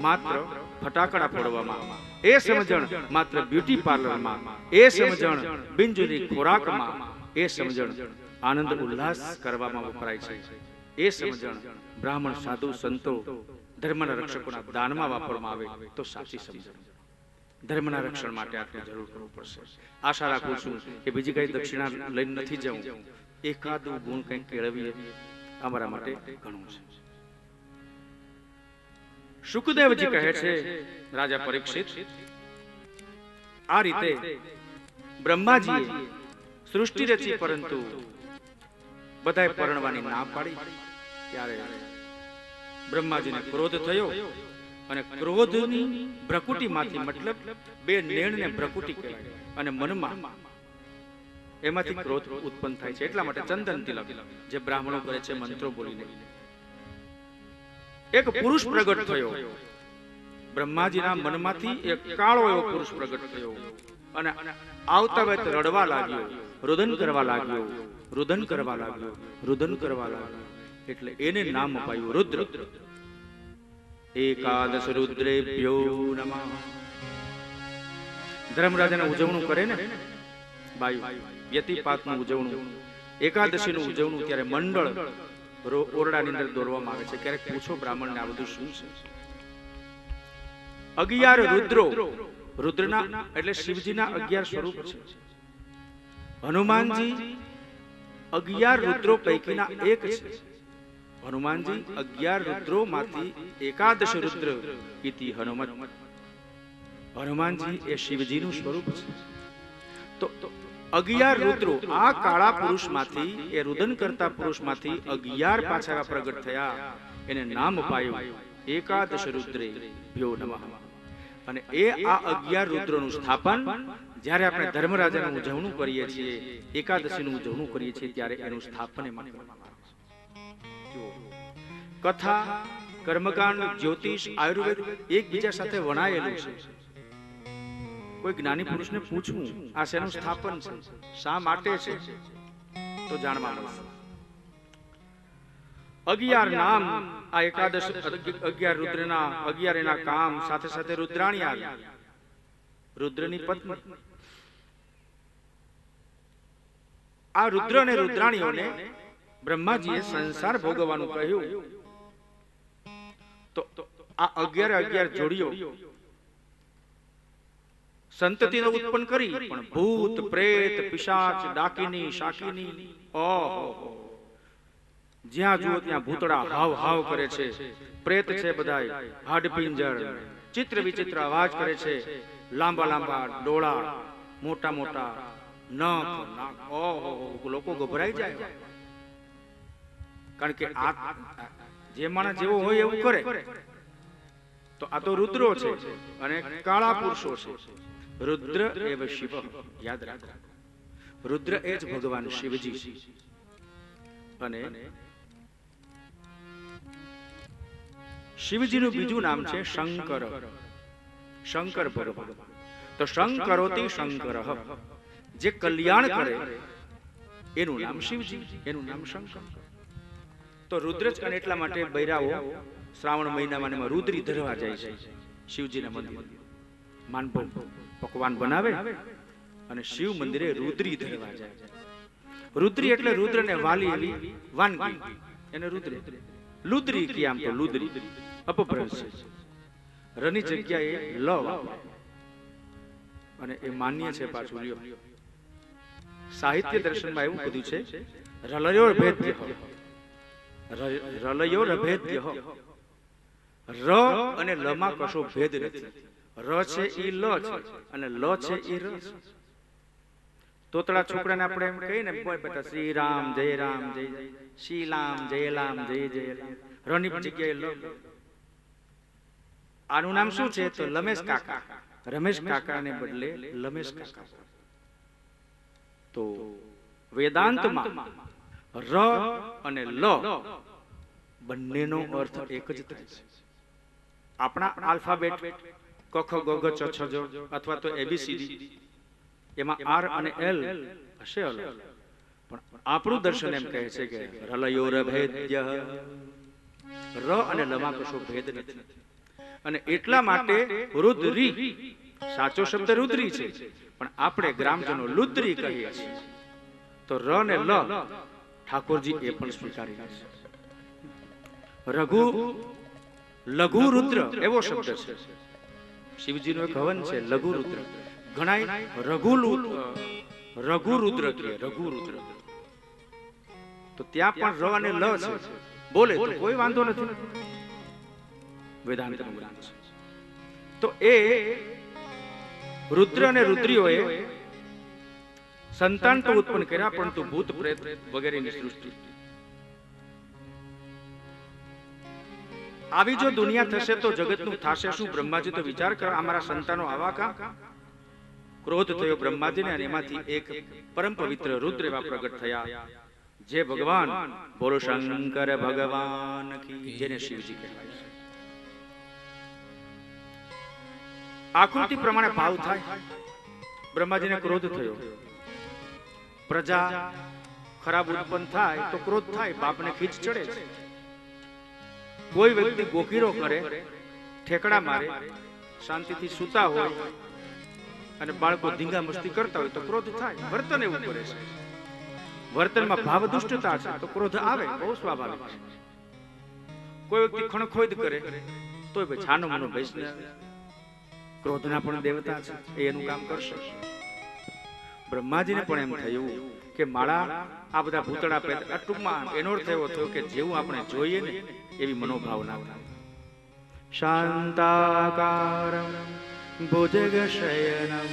માત્ર ફટાકડા ફોડવામાં, એ સમજણ માત્ર બ્યુટી પાર્લરમાં, એ સમજણ બિનજરૂરી ખોરાકમાં, એ સમજણ આનંદ ઉલ્લાસ કરવામાં વપરાય છે. એ સમજણ બ્રાહ્મણ, સાધુ, સંતો, ધર્મના રક્ષકોના દાનમાં વાપરવામાં આવે તો સાચી સમજણ. ધર્મના રક્ષણ માટે આપણે જરૂર કરવું પડશે. આશા રાખું છું કે બીજી કઈ દક્ષિણા લઈને નથી જવું, એકાદું ગુણ કંઈક કેળવીએ, અમારા માટે ઘણું છે. શુકદેવજી કહે છે, રાજા પરીક્ષિત, આ રીતે બ્રહ્માજીએ સૃષ્ટિ રચી, પરંતુ બધાએ પરણવાની ના પાડી. ત્યારે બ્રહ્માજીને ક્રોધ થયો, અને ક્રોધની ભ્રકુટીમાંથી, મતલબ બે નેણને ભ્રકુટી કહેવાય, અને મનમાં એમાંથી ક્રોધ ઉત્પન્ન થાય છે. એટલા માટે ચંદન તિલક જે બ્રાહ્મણો કરે છે મંત્રો બોલીને, એક પુરુષ પ્રગટ થયો. બ્રહ્માજીના મનમાંથી એક કાળો એવો પુરુષ પ્રગટ થયો, અને આવતા વેત રડવા લાગ્યો, રુદન કરવા લાગ્યો, રુદન કરવા લાગ્યો, રુદન કરવા લાગ્યો. એટલે એને નામ અપાયું રુદ્ર. એકાદશ રુદ્રેભ્યો નમઃ. ધર્મરાજાને ઉજવણું કરે ને બાયુ, વ્યતિપાતનું ઉજવણું, એકાદશીનું ઉજવણું, ત્યારે મંડળ ઓરડાની અંદર દોરવામાં આવે છે. ક્યારેક પૂછો બ્રાહ્મણને આ બધું શું છે? 11 રુદ્રો, રુદ્રના એટલે શિવજીના 11 સ્વરૂપ છે. હનુમાનજી 11 રુદ્રો પૈકીના એક છે. હનુમાનજી 11 રુદ્રો માંથી એકાદશ રુદ્ર ઇતિ હનુમત. હનુમાનજી એ શિવજીનું સ્વરૂપ છે. તો 11 રુદ્રો, આ કાળા પુરુષમાંથી, એ રુદન કરતા પુરુષમાંથી 11 પાછા પ્રગટ થયા. એને નામ અપાયું એકાદશ રુદ્રે ભ્યો નમઃ. અને એ આ 11 રુદ્રોનું સ્થાપન જ્યારે આપણે ધર્મરાજાનું ઉજવણું કરીએ છીએ, એકાદશીનું ઉજવણું કરીએ છીએ, ત્યારે એનું સ્થાપન એમાં કરવામાં આવે છે. કથા, કર્મકાંડ, જ્યોતિષ, આયુર્વેદ એકબીજા સાથે વણાયેલું છે. કોઈ જ્ઞાની પુરુષને પૂછવું આ શેનું સ્થાપન છે, શા માટે છે, તો જાણવા મળશે. 11 નામ આ એકાદશ, 11 રુદ્રના, 11 એના કામ, સાથે સાથે રુદ્રાણી આવી, રુદ્રની પત્ની. આ રુદ્ર અને રુદ્રાણીઓને બ્રહ્માજીએ સંસાર ભોગવવાનું કહ્યું. તો આ 11 જોડીઓ સંતતિને ઉત્પન્ન કરી, પણ ભૂત, પ્રેત, પિશાચ, ડાકિની, શાકિની, ઓહો જ્યાં જુઓ ત્યાં ભૂતળા હાવ હાવ કરે છે, પ્રેત છે બધાય, હાડપિંજર, ચિત્ર વિચિત્ર અવાજ કરે છે, લાંબા લાંબા ડોળા, મોટા મોટા નખ, ઓહો, લોકો ગભરાઈ જાય. કારણ કે આ જે માણસ જેવો હોય એવું કરે. તો આ તો રુદ્રો છે અને કાળા પુરુષો છે. રુદ્ર એવ શિવ, યાદ રાખો, રુદ્ર એ જ ભગવાન શિવજી છે. અને શિવજીનું બીજું નામ છે શંકર, શંકર ભગવાન. તો શંકરોતિ શંકર, જે કલ્યાણ કરે એનું નામ શિવજી, એનું નામ શંકર. તો રુદ્ર જ, અને એટલા માટે બૈરાઓ શ્રાવણ મહિનામાં એમાં રુદ્રી ધરવા જાય છે શિવજીના મંદિર. માનભોગ પકવાન બનાવે અને શિવ મંદિરે રુદ્રી ધરવા જાય. રુદ્રી એટલે રુદ્ર ને વાલી એવી વાનગી, એને રુદ્ર. લુદ્રી કે આમ તો લુદ્રી અપભ્રંશ છે, રની જગ્યાએ લ વાપરે અને એ માન્ય છે. પાછું લ્યો, સાહિત્ય દર્શનમાં એવું કીધું છે, રલયો ભેદ્ય, રલયો રભેદ્ય. ર અને લ માં કશો ભેદ નથી. ર છે ઈ લ છે અને લ છે ઈ ર છે. તોતળા છોકરાને આપણે એમ કહીએ ને, બેટા શ્રી રામ જય રામ જય જય, શ્રી રામ જય રામ જય જય રામ. રની જગ્યાએ લ. આનું નામ શું છે? તો લમેશ કાકા, રમેશ કાકા ને બદલે લમેશ કાકા. તો વેદાંતમાં ર અને લ બંનેનો અર્થ એક જ થાય છે. આપણા આલ્ફાબેટ ક ખ ગ ઘ ચ છ જ અથવા તો એબીસીડી, એમાં આર અને એલ હશે અલગ, પણ આપણું દર્શન એમ કહે છે કે રલયો રભેદ્ય, ર અને લમાં કશો ભેદ નથી. અને એટલા માટે રુદ્રી, સાચો શબ્દ રુદ્રી છે, પણ આપણે ગ્રામજનો લુદ્રી કહીએ છીએ. તો ર ને લ ઠાકોરજી એ પણ સ્વીકારી છે. રઘુ, લઘુ રુદ્ર એવો શબ્દ છે. શિવજીનું એક હવન છે લઘુ રુદ્ર. ઘણાય રઘુ રુદ્ર કહે, રઘુ રુદ્ર. તો ત્યાં પણ ર અને લ છે, બોલે તો કોઈ વાંધો નથી. વેદાંતનું જ્ઞાન છે. તો એ રુદ્ર અને રુદ્રીઓએ સંતાન તો ઉત્પન્ન કર્યા, પરંતુ ભૂત પ્રેત વગેરેની સૃષ્ટિ. આવી જો દુનિયા થશે તો જગતનું થશે શું? બ્રહ્માજી તો વિચાર કરો, અમારા સંતાનો આવા કા? ક્રોધ થયો બ્રહ્માજીને અને એમાંથી એક પરમ પવિત્ર રુદ્ર એવા પ્રગટ થયા, જે ભગવાન, બોલો શંકર ભગવાન કી, જેને શિવજી કહેવાય છે. આકૃતિ પ્રમાણે ભાવ થાય. બ્રહ્માજીને ક્રોધ થયો, પ્રજા ખરાબ ઉત્પન્ન થાય તો ક્રોધ થાય, બાપને ખીચ ચડે છે. કોઈ વ્યક્તિ ગોકીરો કરે, ઠેકડા મારે, શાંતિથી સૂતા હોય અને બાળકો ધીંગા મસ્તી કરતા હોય તો ક્રોધ થાય. વર્તન એવું કરે છે. વર્તનમાં ભાવ દુષ્ટતા છે તો ક્રોધ આવે, બહુ સ્વાભાવિક છે. કોઈ વ્યક્તિ ખણખોદ કરે તો છાનો મનો બેસને આવે. ક્રોધના પણ દેવતા છે, એ એનું કામ કરશે. બ્રહ્માજીને પણ એમ થયું કે માળા આ બધા ભૂતળા પેદ, ટૂંકમાં એનો અર્થ એવો થયો કે જેવું આપણે જોઈએ ને એવી મનોભાવના થાય. શાંતાકારમ ભુજગશયનમ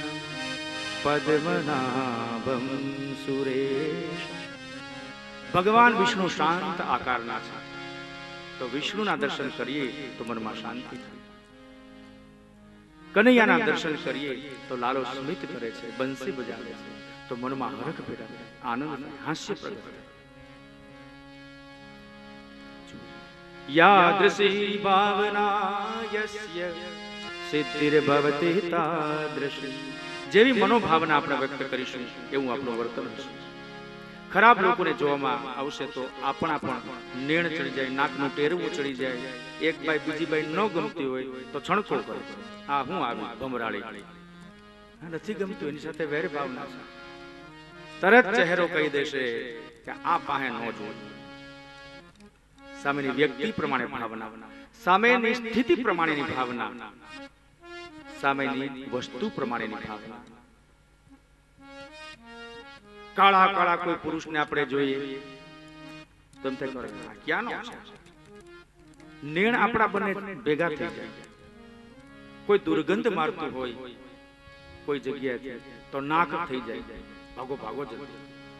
પદ્મનાભમ સુરેશ. ભગવાન વિષ્ણુ શાંત આકારના છે, તો વિષ્ણુના દર્શન કરીએ તો મનમાં શાંતિ થાય. કનૈયાના દર્શન કરીએ તો લાલો સ્મિત કરે છે, બંસી બજાવે છે, તો મનમાં હરખ પેદા થાય, આનંદ, હાસ્ય પ્રગટ થાય. યાદૃશી ભાવના યસ્ય સિદ્ધિર્ભવતિ તાદૃશી. જેવી મનોભાવના આપણે વ્યક્ત કરીશું એવું આપણું વર્તન હશે. ખરાબ લોકોને જોવામાં આવશે તો આપણા પણ નેણ ચડી જાય, નાકનું ટેરવું ચડી જાય. એક બાઈ બીજી બાઈ ન ગમતી હોય તો છણકો કરે, આ હું આવી ભમરાળી, નથી ગમતું, એની સાથે વેર ભાવના છે. તરત ચહેરો કહી દેશે કે આ પાસે ન જોવું. સામેની વ્યક્તિ પ્રમાણે ભાવના, સામેની સ્થિતિ પ્રમાણેની ભાવના, સામેની વસ્તુ પ્રમાણેની ભાવના. કાળા કાળા કોઈ પુરુષને આપણે જોઈએ તો એમ થાય કરે આ ક્યાંનો છે? નેણ આપણા બંને ભેગા થઈ જાય. કોઈ દુર્ગંધ મારતું હોય કોઈ જગ્યાએ તો નાક થઈ જાય, ભાગો ભાગો જતો.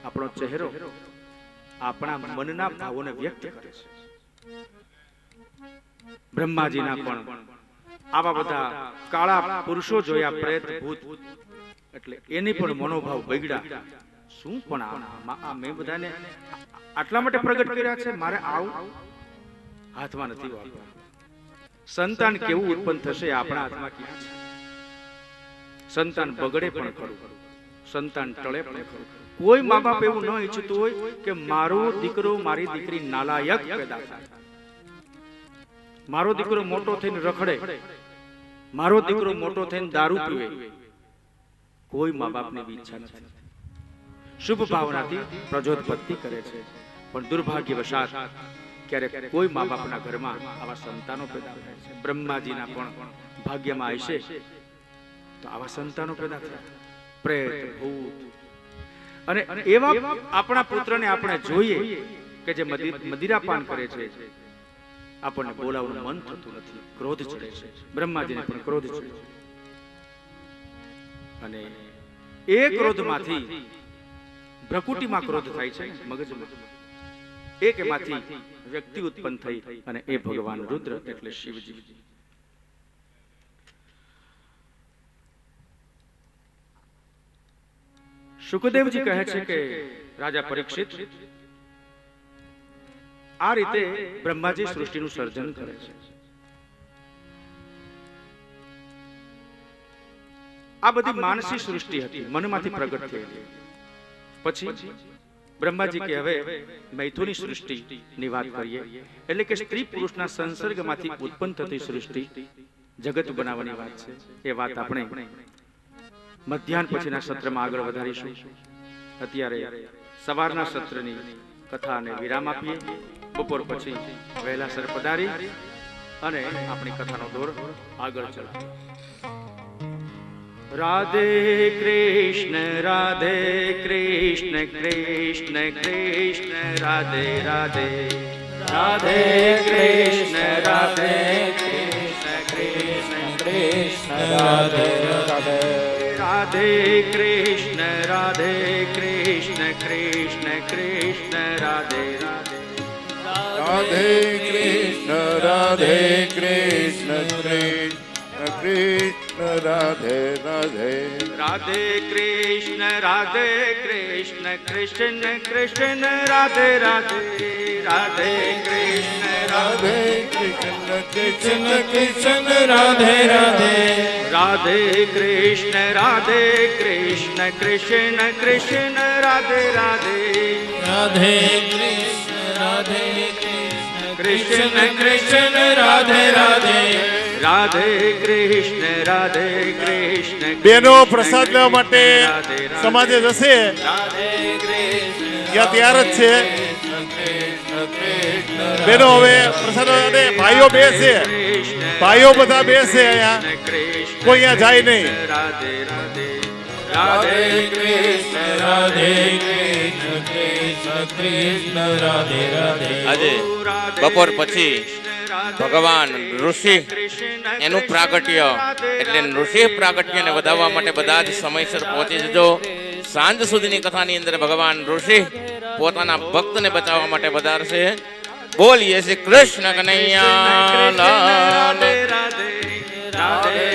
આપણો ચહેરો આપણા મનના ભાવોને વ્યક્ત કરે છે. બ્રહ્માજીના પણ આવા બધા કાળા પુરુષો જોયા, પ્રેત ભૂત, એટલે એની પણ મનોભાવ બગડ્યા. શું પણ આ મેં બધાને આટલા માટે પ્રગટ કર્યા છે, મારે આવું હાથમાં નથી વાળવા. સંતાન કેવું ઉત્પન્ન થશે આપણા હાથમાં ક્યાં છે? સંતાન બગડે પણ ખરું, સંતાન ટળે પણ ખરું. કોઈ મા બાપ એવું ન ઈચ્છતું હોય કે મારો દીકરો મારી દીકરી નાલાયક પેદા થાય, મારો દીકરો મોટો થઈને રખડે, મારો દીકરો મોટો થઈને દારૂ પીવે. કોઈ મા બાપની ઈચ્છા નથી. શુભ ભાવનાથી પ્રજોત્પત્તિ કરે છે, પણ દુર્ભાગ્યવશાત ક્યારેક કોઈ મા બાપના ઘરમાં આવા સંતાનો પેદા થાય છે. બ્રહ્માજીના પણ ભાગ્યમાં હશે તો આવા સંતાનો પેદા થાય, પ્રેત ભૂત. અને એવા આપણા પુત્રને આપણે જોઈએ કે જે મદિરાપાન કરે છે, આપણને બોલાવવાનું મન થતું નથી, ક્રોધ ચડે છે. બ્રહ્માજીને પણ ક્રોધ ચડે છે. અને એ ક્રોધમાંથી ભ્રકુટીમાં ક્રોધ થાય છે, મગજમાં એમાંથી વ્યક્તિ ઉત્પન્ન થઈ અને એ ભગવાન રુદ્ર એટલે શિવજી. શુકદેવજી કહે છે કે રાજા પરીક્ષિત, આ રીતે બ્રહ્માજી સૃષ્ટિનું સર્જન કરે છે. આ બધી માનસી સૃષ્ટિ હતી, મનમાંથી પ્રગટ થયેલી. પછી બ્રહ્માજી કે હવે મૈથુની સૃષ્ટિની વાત કરીએ, એટલે કે સ્ત્રી પુરુષના સંસર્ગમાંથી ઉત્પન્ન થતી સૃષ્ટિ જગત બનાવવાની વાત છે. એ વાત આપણે મધ્યાહન પછીના સત્રમાં આગળ વધારીશું. અત્યારે સવારના સત્રની કથાને વિરામ આપીએ. બપોર પછી વહેલાસર પધારી અને આપણી કથાનો દોર આગળ ચલાવીએ. રાધે કૃષ્ણ કૃષ્ણ કૃષ્ણ રાધે રાધે, રાધે કૃષ્ણ કૃષ્ણ કૃષ્ણ રાધે રાધે, રાધે કૃષ્ણ કૃષ્ણ કૃષ્ણ રાધે રાધે, રાધે કૃષ્ણ કૃષ્ણ કૃષ્ણ રાધે રાધે, રાધે કૃષ્ણ કૃષ્ણ કૃષ્ણ રાધે રાધે, રાધે કૃષ્ણ કૃષ્ણ કૃષ્ણ કૃષ્ણ રાધે રાધે, રાધે કૃષ્ણ કૃષ્ણ કૃષ્ણ રાધે રાધે, રાધે કૃષ્ણ કૃષ્ણ રાધે રાધે, રાધે કૃષ્ણ બેનો પ્રસાદ લેવા માટે સમાજે જશે ત્યાં તૈયાર જ છે. બેનો હવે પ્રસાદ અને ભાઈઓ બેસે, ભાઈઓ બધા બેસે, અહીંયા કોઈ અહીંયા જાય નહીં. રાધે રાધે, રાધે કૃષ્ણ કૃષ્ણ રાધે રાધે. આજે બપોર પછી ભગવાન ઋષિ એનું પ્રાગટ્ય એટલે ઋષિ પ્રાગટ્યને વધાવવા માટે બધા જ સમયસર પહોંચી જજો. સાંજ સુધીની કથાની અંદર ભગવાન ઋષિ પોતાના ભક્તને બચાવવા માટે વધારશે. બોલીએ શ્રી કૃષ્ણ કનૈયા લાલ. રાધે રાધે, રાધે